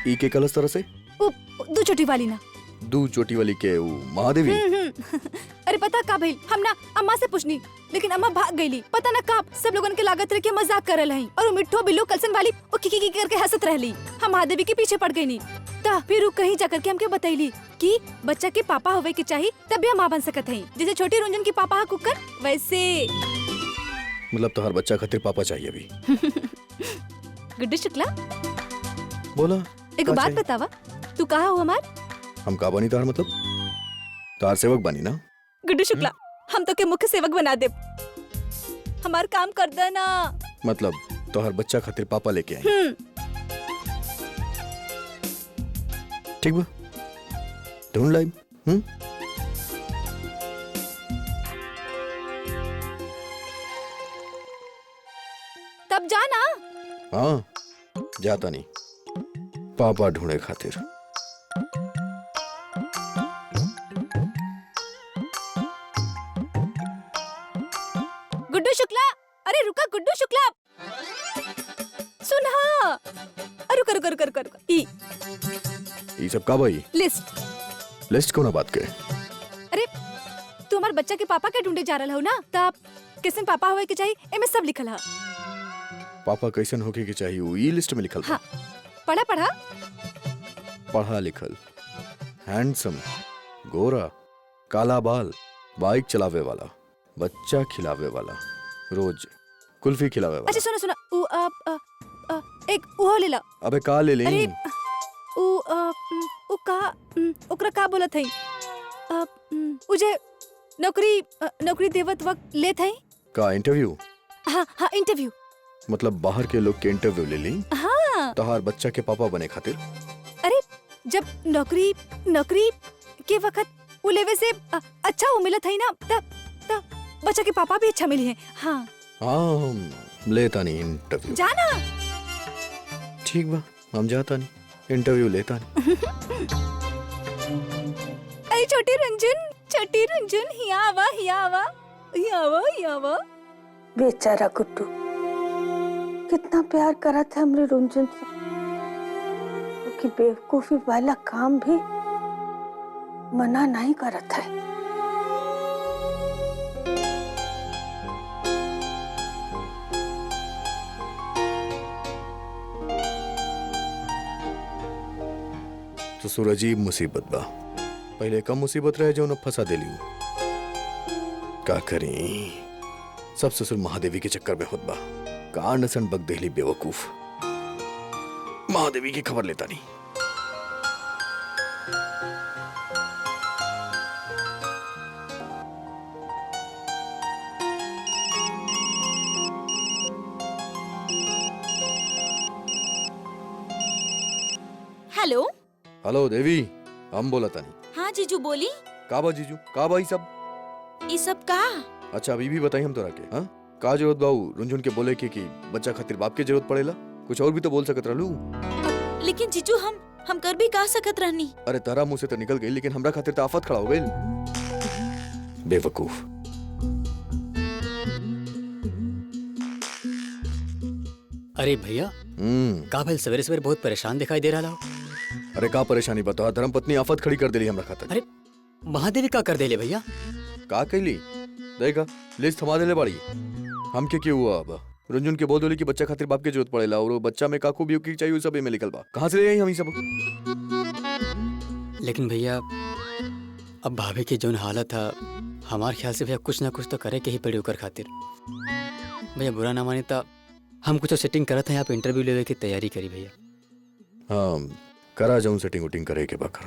ई के कलस तरह से दो छोटी वाली ना। दू चोटी वाली के वो महादेवी। अरे पता का भइल, हम ना अम्मा से पूछनी लेकिन अम्मा भाग गईली। पता ना का सब लोगन के लागत रहे के मजाक कर रहे हैं और वो मिठो बिल्लू कलसन वाली वो की करके हंसत रहली। हम महादेवी के पीछे पड़ गईनी। ता फिर वो कहीं जाकर के हमके बतैली कि बच्चा के पापा होवे के चाहिए तभी हम माँ बन सकत हैं। जैसे छोटी रुंजन के पापा कुकर वैसे। मतलब तोहर बच्चा खातिर पापा चाहिए अभी। गुड्डू शुक्ला बोला एक का बात चाहिए? बतावा, तू कहा हो हमार? हम का बनी तार मतलब? तार सेवक बनी ना। गुड्डू शुक्ला हम तो के मुख्य सेवक बना दे। हमार काम कर देना। मतलब तोहर बच्चा खातिर पापा लेके आए। ठीक बा, ढूंढ लाई। तब जाना। हाँ जाता नहीं, पापा ढूंढे खातिर। गुड्डू शुक्ला, अरे रुका गुड्डू शुक्ला, सुन। हाँ रुका रुका रुका रुका रुका। ये सब का भाई? लिस्ट को ना बात करे। अरे तू हमारे बच्चा के पापा के ढूंढे जा रहा हो ना, तब किसन पापा होए के चाहिए, एमे सब लिखल है। पापा कैसन होके के चाहिए वो ये लिस्ट में लिखल था। हाँ, पढ़ा पढ़ा पढ़ा लिखल, हैंडसम, गोरा, काला बाल, बाइक चलावे वाला, बच्चा खिलावे वाला, रोज कुल्फी खिलावे वाला। अच्छा सुनो सुनो, एक वो ले ला। अबे का ले ले? अरे ओकरा का बोलत है? उजे नौकरी देवत वक्त लेत है का इंटरव्यू? हाँ हाँ इंटरव्यू। मतलब बाहर के लोग के इंटरव्यू ले ली? हाँ। तोहार बच्चा के पापा बने खातिर? अरे जब नौकरी के वक्त वो लेवे से अच्छा वो मिलत है ना, तब बच्चा के पापा भी अच्छा मिले हैं। हाँ हाँ लेता नहीं इंटरव्यू। जाना। ठीक बा, हम जाता नहीं, इंटरव्यू लेता नहीं। अरे छोटी रंजन हिया आवा। बेचारा गुड्डू कितना प्यार करा था हमरे रुंझुन से, कि बेवकूफी वाला काम भी मना नहीं करत है। तो सूरजीब मुसीबत बा, पहले कम मुसीबत रहे जो न फंसा देली। का करी, सब ससुर महादेवी के चक्कर में होत बा। का नसन बक देली बेवकूफ। महादेवी की खबर लेता नहीं। हेलो हेलो देवी, हम बोला था नहीं। हाँ जीजू बोली। का बा जीजू, का बा ई सब? ये सब का? अच्छा अभी भी बताई हम तोरा के। हाँ का जरूरत बाऊ रुंझुन के बोले कि बच्चा खातिर बाप के जरूरत पड़ेला? कुछ और भी तो बोल सकत रहलू। लेकिन जीजू हम कर भी का सकत रहनी। अरे तारा मुंह से तो निकल गई, लेकिन हमरा खातिर तो आफत खड़ा हो गई। बेवकूफ। अरे भैया का भइल, सवेरे सवेरे बहुत परेशान दिखाई दे रहा हो। अरे का परेशानी बता, धर्म पत्नी आफत खड़ी कर देली हमरा खातिर। अरे महादेवी का कर देले भैया? का कैली देखा, लिस्ट थमा देले बाड़ी। हम के क्यों हुआ? अब रुंझुन के बोल दोली कि बच्चा खातिर बाप के जरूरत पड़ेला, और वो बच्चा में का खूबी की चाहिए सब में लिखल बा। कहां से ले आई हम ई सब? लेकिन भैया अब भाभी की जोन हालत है, हमारे ख्याल से भैया कुछ ना कुछ तो करे के ही पड़ी ओकर खातिर। भैया बुरा ना माने तो हम कुछ सेटिंग करत हैं, आप इंटरव्यू लेवे की तैयारी करी भैया। हाँ करा जाऊं, सेटिंग उटिंग करे के बाकर।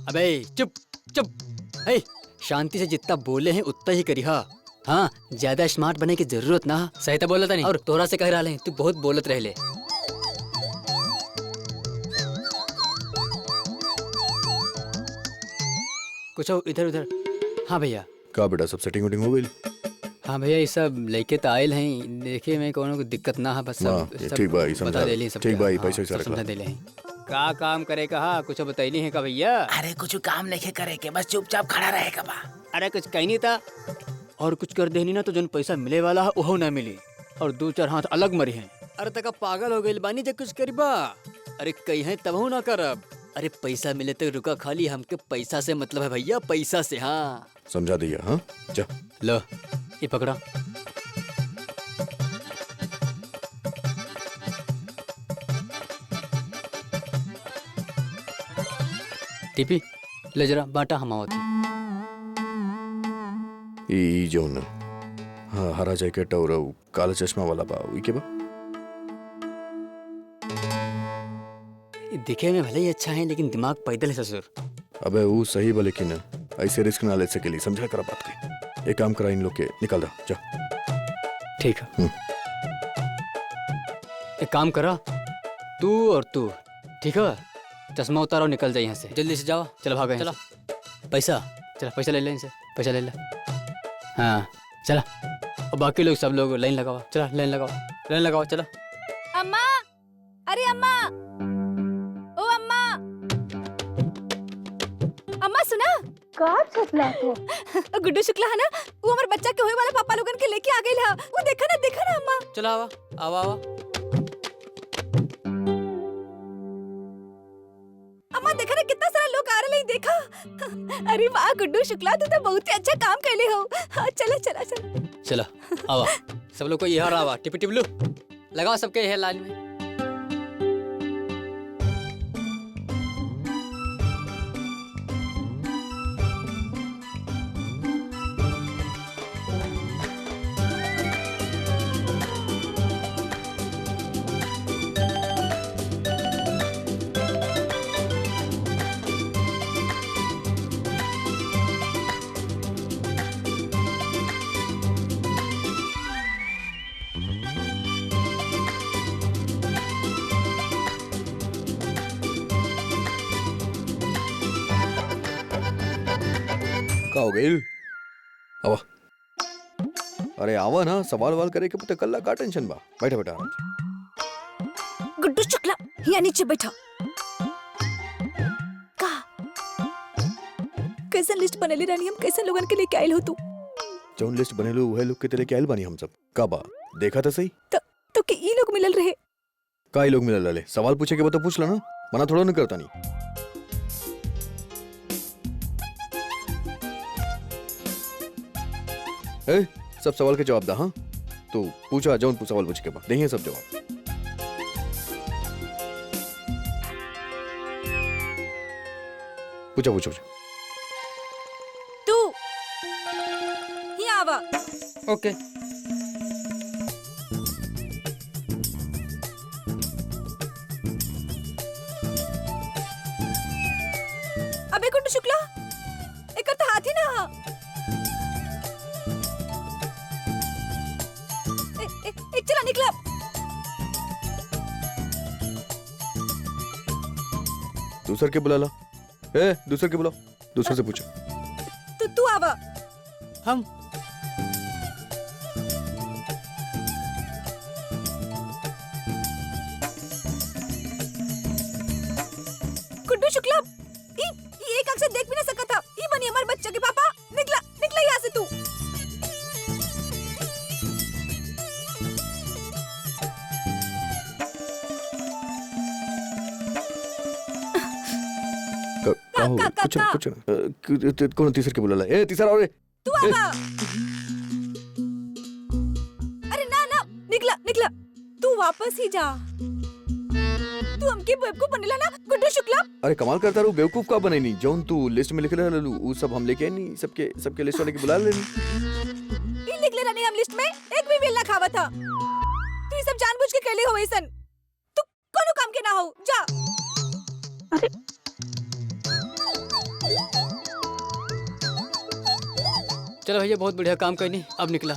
अबे चुप चुप, ए शांति से जितना बोले हैं उतना ही करी। हाँ ज्यादा स्मार्ट बने की जरूरत ना। सही तो बोलता नहीं, और तोरा से कह रहा है तू बहुत बोलत रह ले। कुछ इधर उधर। हाँ भैया। का बेटा सब सेटिंग उटिंग हो गई? हाँ भैया ये सब लेके तो आयल हैं, देखे में कोनो दिक्कत ना है, बस सब ठीक बा, समझा बता देली सब। ठीक बा, पैसा सब समझा देले हैं। का काम करे कहा कुछ बताइली है का भैया? अरे कुछ काम नहीं करे के, बस चुपचाप खड़ा रहेगा बा। अरे कुछ कहीं नहीं था, और कुछ कर देनी ना तो जो पैसा मिले वाला है वो ना मिली, और दो चार हाथ अलग मरी हैं। अरे तक पागल हो गई बानी, जब कुछ करीबा। अरे कहीं है तब ना करब। अरे पैसा मिले तो रुका, खाली हमके पैसा से मतलब है भैया, पैसा से। हाँ समझा दिया। हाँ जा लो ये पकड़ा। टीपी ले जरा बाटा हम आवत। ई जोन हाँ हरा जैकेट और काला चश्मा वाला बा, ई के बा? दिखे में भले ही अच्छा है, लेकिन दिमाग पैदल है ससुर। अबे वो सही बा, लेकिन ऐसे रिस्क ना ले सकेली, समझा करा बात के। एक काम करा, इन लोग के निकल रहा जा। ठीक है एक काम करा, तू और तू ठीक है, चश्मा उतारो, निकल जाए यहाँ से, जल्दी से जाओ। चलो भागो चलो। पैसा चलो, पैसा ले ले इनसे, पैसा ले ले। हाँ चला और बाकी लोग सब लोग लाइन लगाओ, चला लाइन लगाओ, लाइन लगाओ, चला। अम्मा, अरे अम्मा, ओ अम्मा, अम्मा सुना? का छतला तो गुड्डू शुक्ला है ना, वो हमारे बच्चा के होए वाला पापा लोगन के लेके आ गई है। वो देखा ना अम्मा। चला आवा आवा आवा। अम्मा देखा ना कितना सारा लोग आ रहे हैं, देखा? अरे वाह गुड्डू शुक्ला, तू तो बहुत ही अच्छा काम कैले हो। हाँ, चला चला चला चला आवा, सब लोग को ये हार आवा, टिपी टिपलू लगाओ सबके ये लाइन में। का हो गई? आवा। अरे आवा ना, सवाल वाल करे के पता कल्ला का टेंशन बा। बैठा बैठा आराम से। गुड्डू शुक्ला यहाँ नीचे बैठा। का कैसन लिस्ट बनेली रानी, हम कैसन लोगन के लेके आइल हो तू? जौन लिस्ट बनेलू उहे लोग के तेरे के आइल बानी हम सब। का बा देखा था सही? तो के ई लोग मिलल रहे? का ई लोग मिलल रहे? सवाल पूछे के बता पूछ ला ना, मना थोड़ा नहीं करता नहीं। ए, सब सवाल के जवाब दा। हाँ तो पूछा जौन सवाल पूछ के बाद नहीं है सब जवाब। पूछा पूछा पूछा। तू यहाँ आवा। ओके। अबे गुड्डू शुक्ला, एक तो हाथ ही ना। चला निकला। दूसर के बुला ला। ए, दूसर के बुलाओ, दूसरे से पूछो। तू आवा। हम गुड्डू शुक्ला, ये एक आंख से देख भी ना सका था। ये बनी हमारे बच्चे के पापा। निकला यहाँ से तू। कुछ कौन तीसर के बुला ला? ए तीसरा और तू आवा। अरे ना निकला। तू वापस ही जा। तू हमके बेवकूफ बनेला ना गुड्डू शुक्ला। अरे कमाल करता रू, बेवकूफ का बने नहीं। जौन तू लिस्ट में लिख ले ललू वो सब हम लेके नहीं, सबके लिस्ट वाले के बुला लेनी। ये लिख ले रहा नहीं हम लिस्ट में, एक भी बिल ना खावा था। तू ये सब जानबूझ के कैले हो ऐसन। तू कोनो काम के ना हो, जा। अरे चलो भैया, बहुत बढ़िया काम करनी। अब निकला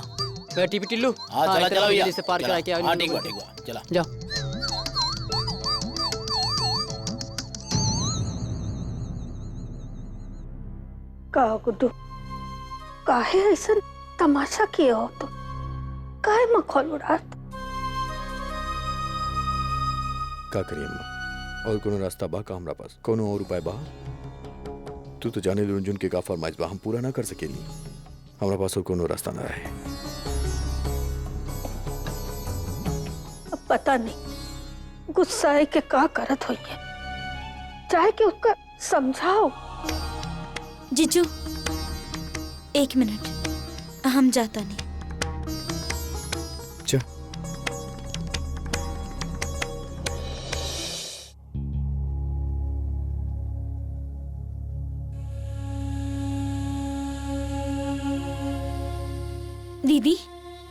मैं टीपी टिल्लू। चला चला भैया, से पार करा के आ। ठीक बा चला जाओ। का गुड्डू, काहे ऐसा तमाशा किए हो तुम? काहे मखौल उड़ात? का करिए अम्मा, और कोनो रास्ता बा का हमरा पास? कोनो और उपाय बा? तू तो जाने रंजुन के का फरमाइश बा हम पूरा ना कर सकेली। हमरा पास और कोनो रास्ता ना रहे। अब पता नहीं गुस्सा है के का करत होई है। चाहे कि उसका समझाओ। जीजू, एक मिनट, हम जाता नहीं। जा। दीदी,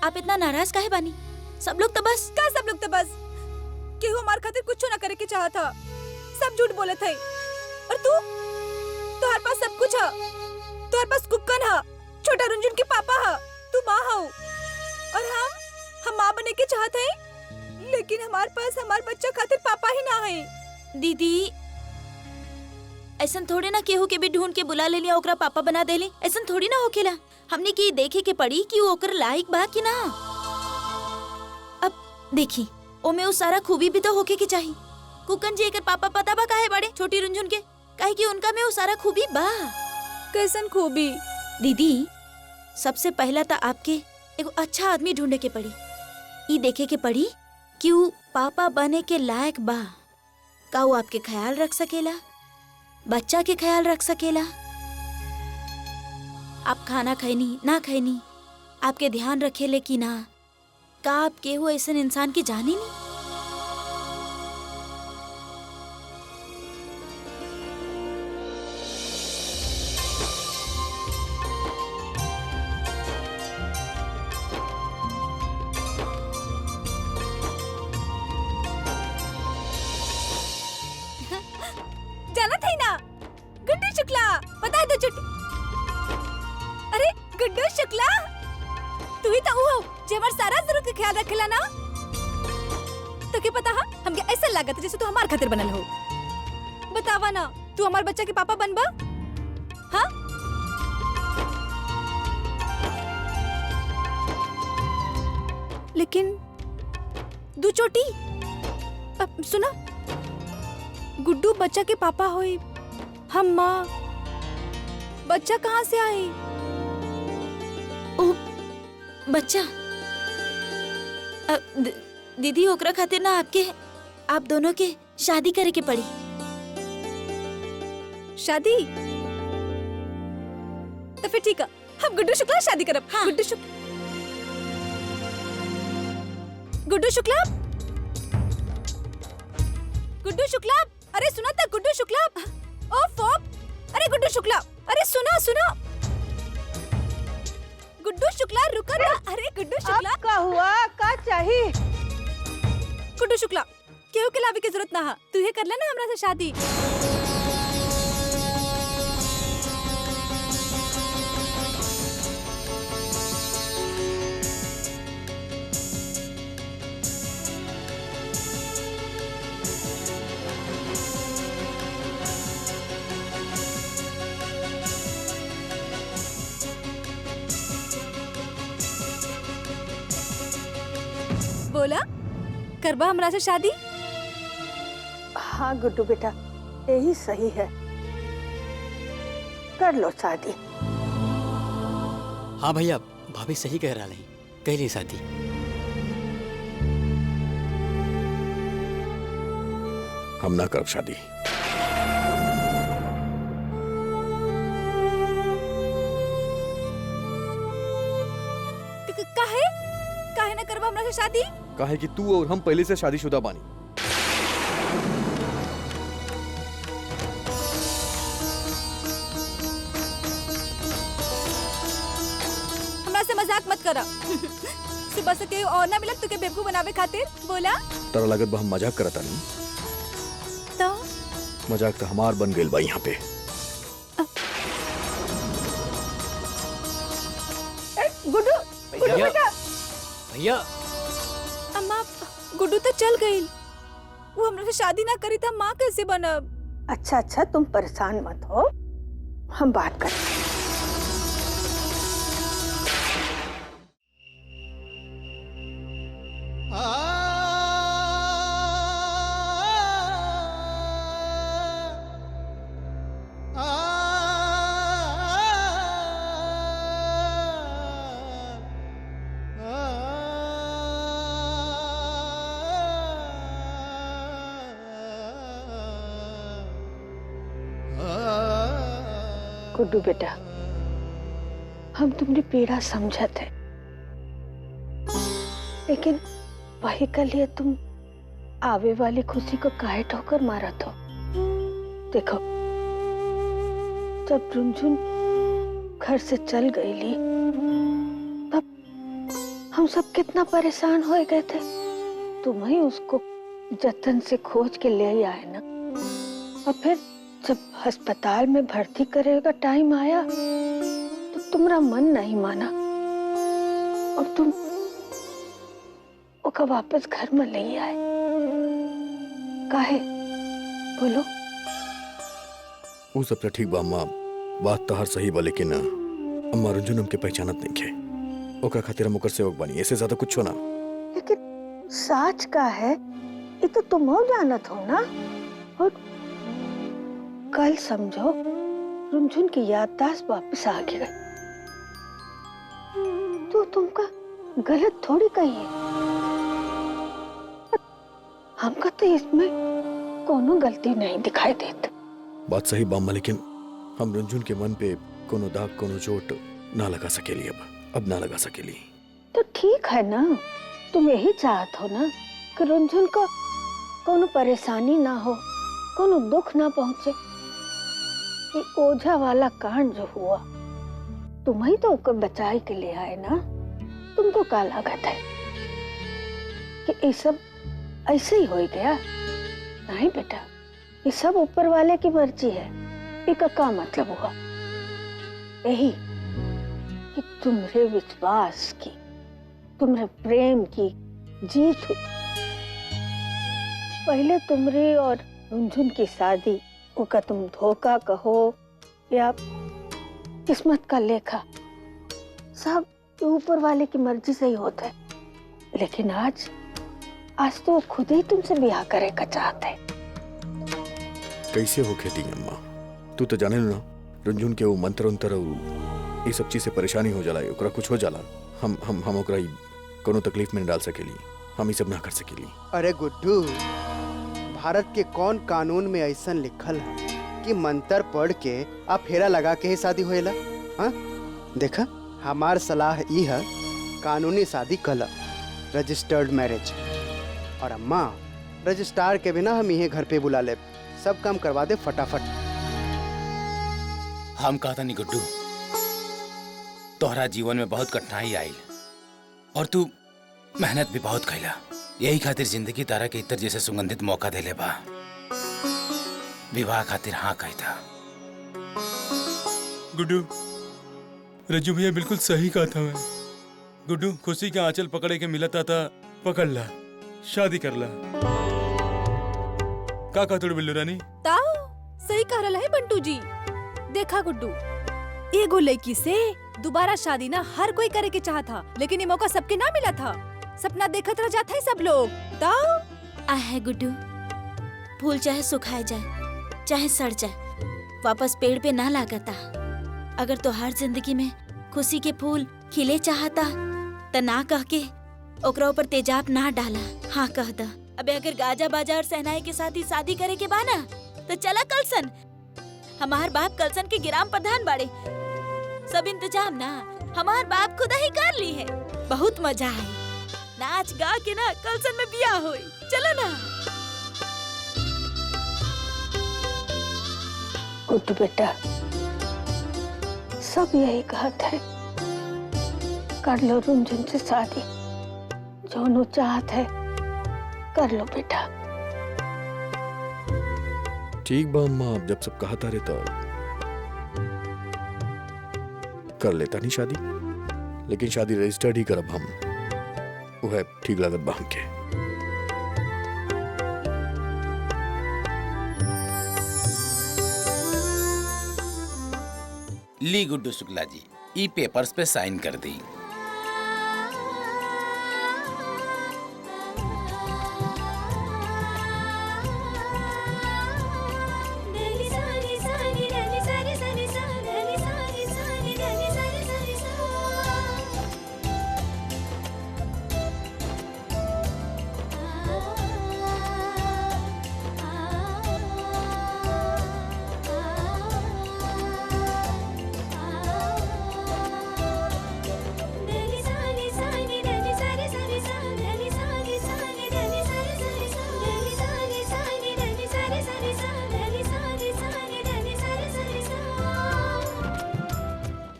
आप इतना नाराज काहे बानी? सब लोग तो बस केहू हमार खातिर कुछ ना करे के चाहा था। सब झूठ बोले थे। और तू, तुम्हारे पास सब कुछ है। तुम्हारे पास कुक्कन है, छोटा रुंजुन के पापा है, तू माँ हो। और हम माँ बने के चाहते हैं, लेकिन हमारे पास हमारे बच्चा खातिर पापा ही ना है। दीदी, ऐसा थोड़ी ना केहू के भी ढूंढ के बुला ले लिया ओकरा पापा बना देली। ऐसा थोड़ी ना होखेला। हमने की देखे के पड़ी कि वो ओकर लायक बा कि ना। अब देखी ओमे वो सारा खूबी भी तो होके के चाहिए। कुकन जी एकर पापा पता बा काहे बड़े छोटी रुंझुन के, काहे कि उनका में वो सारा खूबी बा। कैसन खूबी? दीदी सबसे पहला तो आपके एगो अच्छा आदमी ढूंढे के पड़ी। ई देखे के पड़ी कि वो पापा बने के लायक बा। का वो आपके ख्याल रख सकेला, बच्चा के ख्याल रख सकेला। आप खाना खैनी ना खैनी आपके ध्यान रखेले कि ना। का आप केहू ऐसे इंसान की जाने नहीं। जाना था ना गुड्डू शुक्ला, पता है तो चुट। अरे गुड्डू शुक्ला, तू ही तो वो जे हमार सारा जरूरत के ख्याल रखेला ना। तो क्या पता है हमके ऐसा लागत जैसे तू हमार खातिर बनल हो। बतावा ना तू हमार बच्चा के पापा बनबा? हाँ लेकिन दू चोटी। अब सुना, गुड्डू बच्चा के पापा होई, हम माँ, बच्चा कहाँ से आई? ओ बच्चा दीदी ओकरा खातिर ना आप दोनों के शादी करे के पड़ी। शादी? तो फिर ठीक है, हम गुड्डू शुक्ला शादी करब। हाँ। गुड्डू शुक्ला, गुड्डू शुक्ला, अरे सुना था गुड्डू शुक्ला। ओफो, अरे गुड्डू शुक्ला, अरे सुना गुड्डू शुक्ला रुका था। अरे गुड्डू शुक्ला, का हुआ? का चाहिए? गुड्डू शुक्ला, केहू के लावे की जरूरत ना है, तू ही कर लेना हमरा से शादी। बोला करबा हमरा से शादी? हाँ गुड्डू बेटा, यही सही है, कर लो शादी। हाँ भैया, भाभी सही कह रहा है, कह ली शादी। हम ना करब शादी। काहे ना करबा हमरा से शादी? काहे कि तू और हम पहले से शादीशुदा बानी। हमरा से मजाक मत करा। सुबह से के और ना मिलत तुके बेवकूफ बनावे खातिर। बोला तारा लागत बा हम मजाक करता नहीं। तो मजाक तो हमार बन गेल बा यहाँ पे। गुड्डू भैया, बेटा, भैया अम्मा, गुड्डू तो चल गई। वो हमरा से शादी ना करी तो माँ कैसे बनब? अच्छा तुम परेशान मत हो, हम बात करें। गुड्डू बेटा, हम तुमने पीड़ा समझा थे, लेकिन वही के लिए तुम आवे वाली खुशी को काहे ठोकर मारा तो। देखो, जब रुनझुन घर से चल गई ली, तब हम सब कितना परेशान हो गए थे। तुम ही उसको जतन से खोज के ले आए ना, और फिर जब अस्पताल में भर्ती करेगा टाइम आया तो तुम्हारा मन नहीं माना और तुम ओका वापस घर में ले आए। काहे बोलो? वो सब तो ठीक बा माँ, बात तो हर सही बा, लेकिन अम्मा रुंझुन हमके पहचानत नहीं खे, ओकरा खातिर हम ओकर सेवक बनी, ऐसे ज्यादा कुछ ना। लेकिन सच का है ये तो तुम हो जानत हो ना। और कल समझो रुंझुन की याददाश्त वापस आ गई, तो तुमका गलत थोड़ी कही है। हमका तो इसमें कोनो गलती नहीं दिखाई देती। बात सही बाम्मा, लेकिन हम रुंझुन के मन पे कोनो दाग कोनो चोट ना लगा सकेली, अब ना लगा सकेली। तो ठीक है ना, तुम यही चाहत हो ना कि रुंझुन को कोनो परेशानी ना हो, कोनो दुख ना पहुंचे। ये ओझा वाला कांड जो हुआ, तुम ही तो उसको बचाए के लिए आए ना। तुमको क्या लागत है कि ये सब ऐसे ही हो गया? नहीं बेटा, ये सब ऊपर वाले की मर्जी है। इसका क्या मतलब हुआ? यही कि तुम्हारे विश्वास की, तुम्हारे प्रेम की जीत हुई। पहले तुम्हारी और रुंझुन की शादी उसका तुम धोखा कहो या किस्मत का लेखा, सब ऊपर वाले की मर्जी से ही होता है। लेकिन आज तो खुद ही तुमसे ब्याह करे का चाहते है। कैसे हो खेती अम्मा? तू तो जाने ना, रुंझुन के वो मंत्र उंतर ये सब चीज से परेशानी हो जाला, ओकरा कुछ हो जाला, हम ओकरा कोनो तकलीफ में न डाल सकेली, हम ये सब ना कर सकेली। अरे गुड्डू, भारत के कौन कानून में ऐसा लिखल है कि मंत्र पढ़ के आप फेरा लगा के ही शादी होएला? हाँ देखा, हमार सलाह ये है कानूनी शादी कला, रजिस्टर्ड मैरिज। और अम्मा, रजिस्ट्रार के बिना हम यही घर पे बुला ले, सब काम करवा दे फटाफट। हम कहता नहीं गुड्डू, तोहरा जीवन में बहुत कठिनाई आई और तू मेहनत भी बहुत कैला, यही खातिर जिंदगी तारा के इतर जैसे सुगंधित मौका दे ले बा। विवाह खातिर हाँ कहता। गुड्डू, रज्जू भैया बिल्कुल सही कहा था। मैं गुड्डू, खुशी का आंचल पकड़े के मिलता था, पकड़ ला, शादी कर ला। का कहतुड़ बिल्लू रानी? ताऊ सही कह रहा है बंटू जी। देखा गुड्डू, एगो लड़की से दोबारा शादी ना हर कोई करे के चाहता, लेकिन ये मौका सबके ना मिला था। सपना देखत रह जाता है सब लोग। ताऊ आहे गुड्डू, फूल चाहे सुखाए जाए चाहे सड़ जाए, वापस पेड़ पे ना लागता। अगर तो हर जिंदगी में खुशी के फूल खिले चाहता त ना कह के ओकरा ऊपर तेजाब ना डाला, हाँ कह दा। अबे अगर गाजा बाजा और सहनाई के साथ ही शादी करे के बाना तो चला कलसन। हमार बाप कलसन के ग्राम प्रधान बाड़े, सब इंतजाम ना हमार बाप खुदा ही कर ली है। बहुत मजा है, नाच गा के ना कलसन में बियाह होई। चलो ना। गुड्डू बेटा, सब यही कहते हैं, कर लो रुंझुन से शादी, जो चाहत है कर लो बेटा। ठीक बा अम्मा, अब जब सब कहा तारे तो कर लेता नहीं शादी, लेकिन शादी रजिस्टर्ड ही करब हम, वो है ठीक लागत बा हमके। ली गुड्डू शुक्ला जी, ई पेपर्स पे साइन कर दी।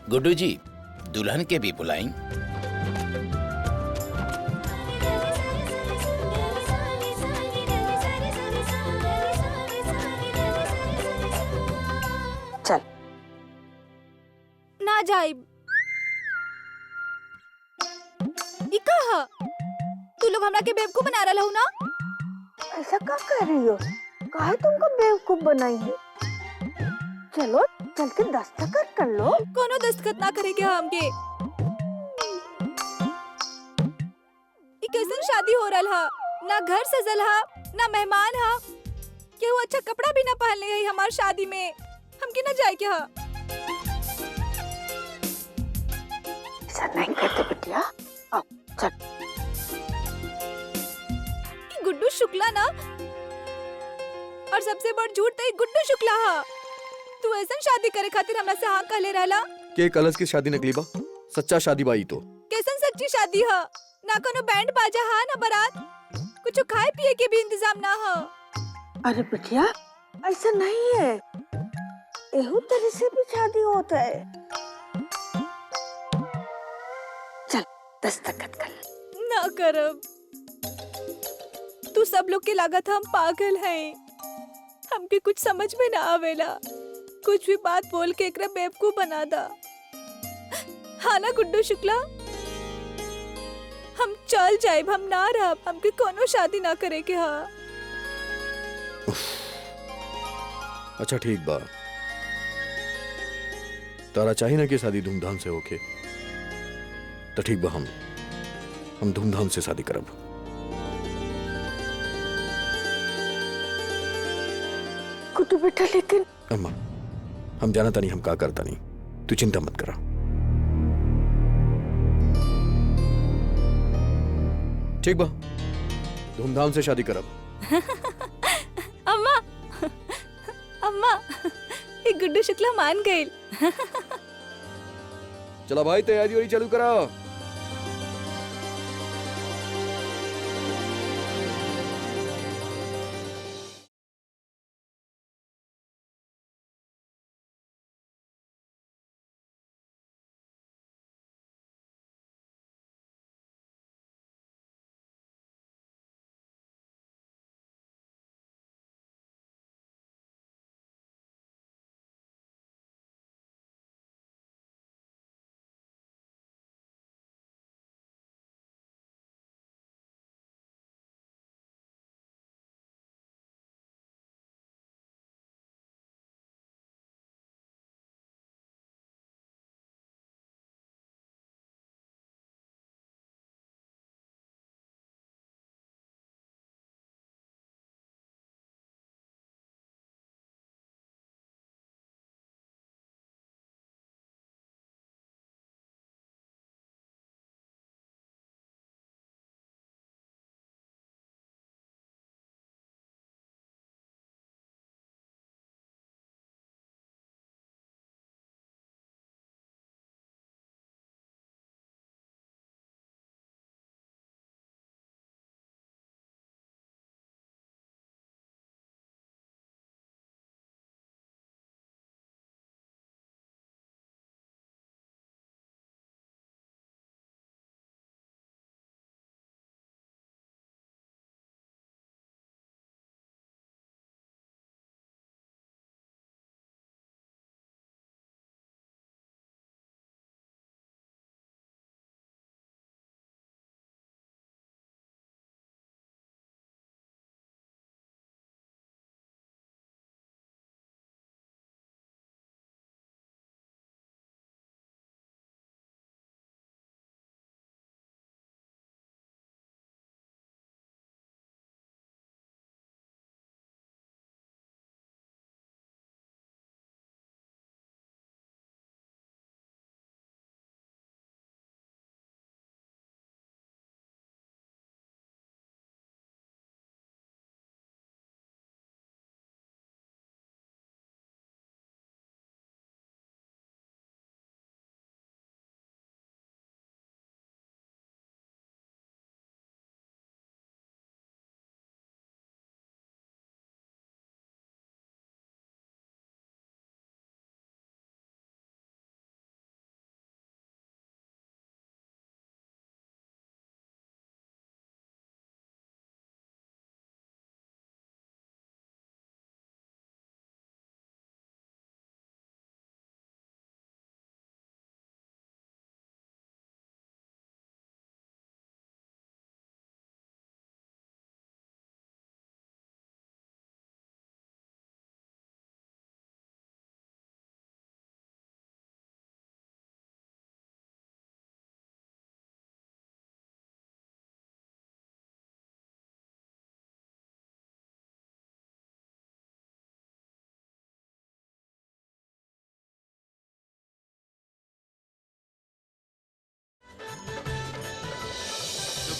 गुड्डू जी, दुल्हन के भी बुलाएं। चल ना जाए। कहा तू लोग हमरा के बेवकूफ बना रहा हो ना? ऐसा क्या कर रही हो? काहे तुमको बेवकूफ बनाई है? चलो चल के दस्तखत कर लो। कोनो दस्तखत ना करेंगे हमके। ई कैसन शादी हो रहल हा? ना घर सजल हा, ना मेहमान हा, केहू अच्छा कपड़ा भी ना पहनले है हमार शादी में। हमके ना जाए क्या? ऐसा नहीं करते बिटिया। आओ चल। ई गुड्डू शुक्ला ना, और सबसे बड़ झूठ तो ई गुड्डू शुक्ला हा। तू ऐसन शादी करे खातिर हमरा से हाँ कहले रहला? के कलश की शादी नकली बा, सच्चा शादी बाई तो। कैसन सच्ची शादी हा? ना कोनो बैंड बाजा हा, ना बारात, कुछ खाए पिए के भी इंतजाम ना हा। अरे बिटिया ऐसा नहीं है, एहू तरह से भी शादी होता है। चल दस्तखत कर। ना करब। तू सब लोग के लागत हम पागल हैं। हमके कुछ समझ में ना आवेला। कुछ भी बात बोल के एकरा बेवकूफ बना दा। हाँ ना गुड्डू शुक्ला? हम चल जाएब, हम ना रहब। हमके कोनो शादी ना करे के हा। अच्छा ठीक बा, तारा चाहिए ना कि शादी धूमधाम से होके, तो ठीक बा, हम धूमधाम से शादी करब। गुड्डू बेटा लेकिन अम्मा, हम जानता नहीं हम का करता नहीं, तू चिंता मत करा। ठीक बा, धूमधाम से शादी करब। अम्मा, अम्मा, ये गुड्डू शुक्ला मान गए। चला भाई, तैयारी चालू करा।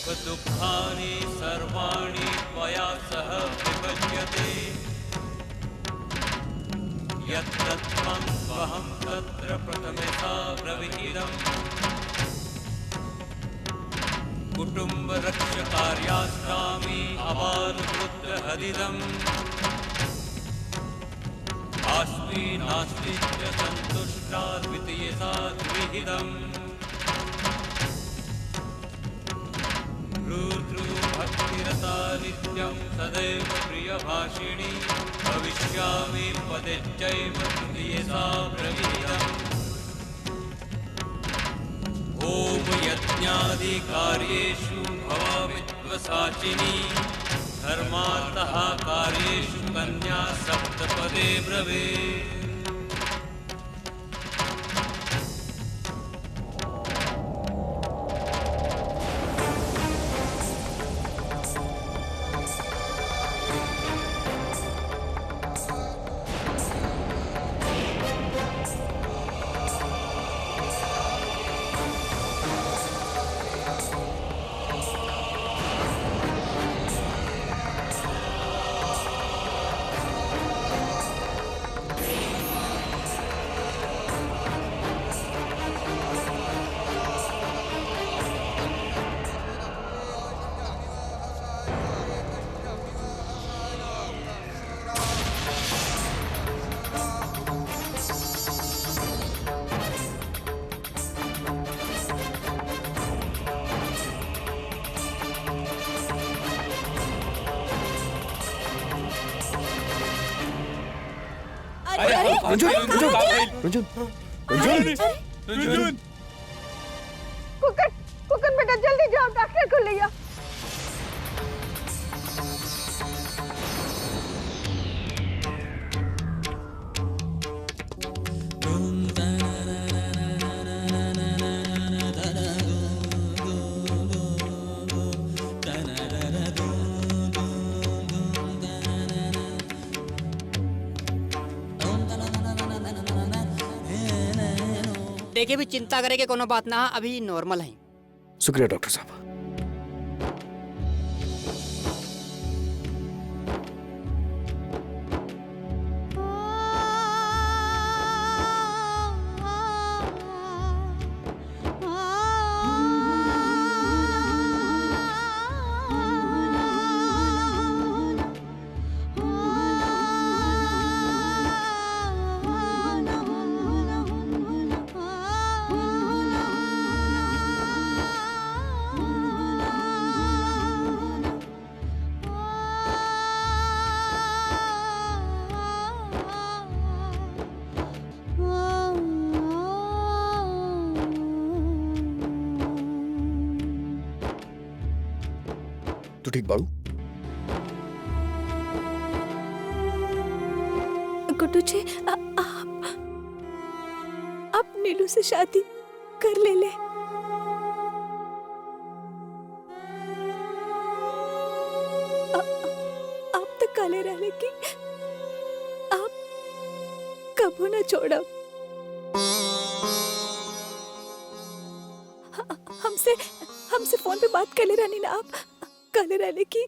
सुख दुःखानि सर्वाणि त्वया सह विभज्यते यत्तत्त्वं स्वहं तत्र प्रथमतः ब्रवीमि कुटुम्बरक्षकार्यास्तामि अवानुपुत्रहरिदम् अस्मि नास्ति च सन्तुष्टा द्वितीयसा द्विहिदम् भक्तिरता नित्यं सदैव प्रियभाषिणी भविष्यामि पदेच्चैव तृतीयसा ब्रवीमि ॐ यज्ञादिकार्येषु भवामि त्वसाचिनी धर्मार्थः कार्येषु कन्या सप्तपदे ब्रवीमि रुंझुन कुकन बेटा जल्दी जाओ डॉक्टर को ले आओ। देखिए भी चिंता करे के कोनो बात ना, अभी नॉर्मल है। शुक्रिया डॉक्टर साहब। तू ठीक बाड़ू? गुड्डू जी आप नीलू से शादी कर ले। आप तक काले रहने की आप कबू ना छोड़ो। हमसे फोन पे बात कर ले रानी ना, आप काले रहने की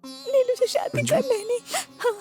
नीलू से शादी कर लेनी। हाँ।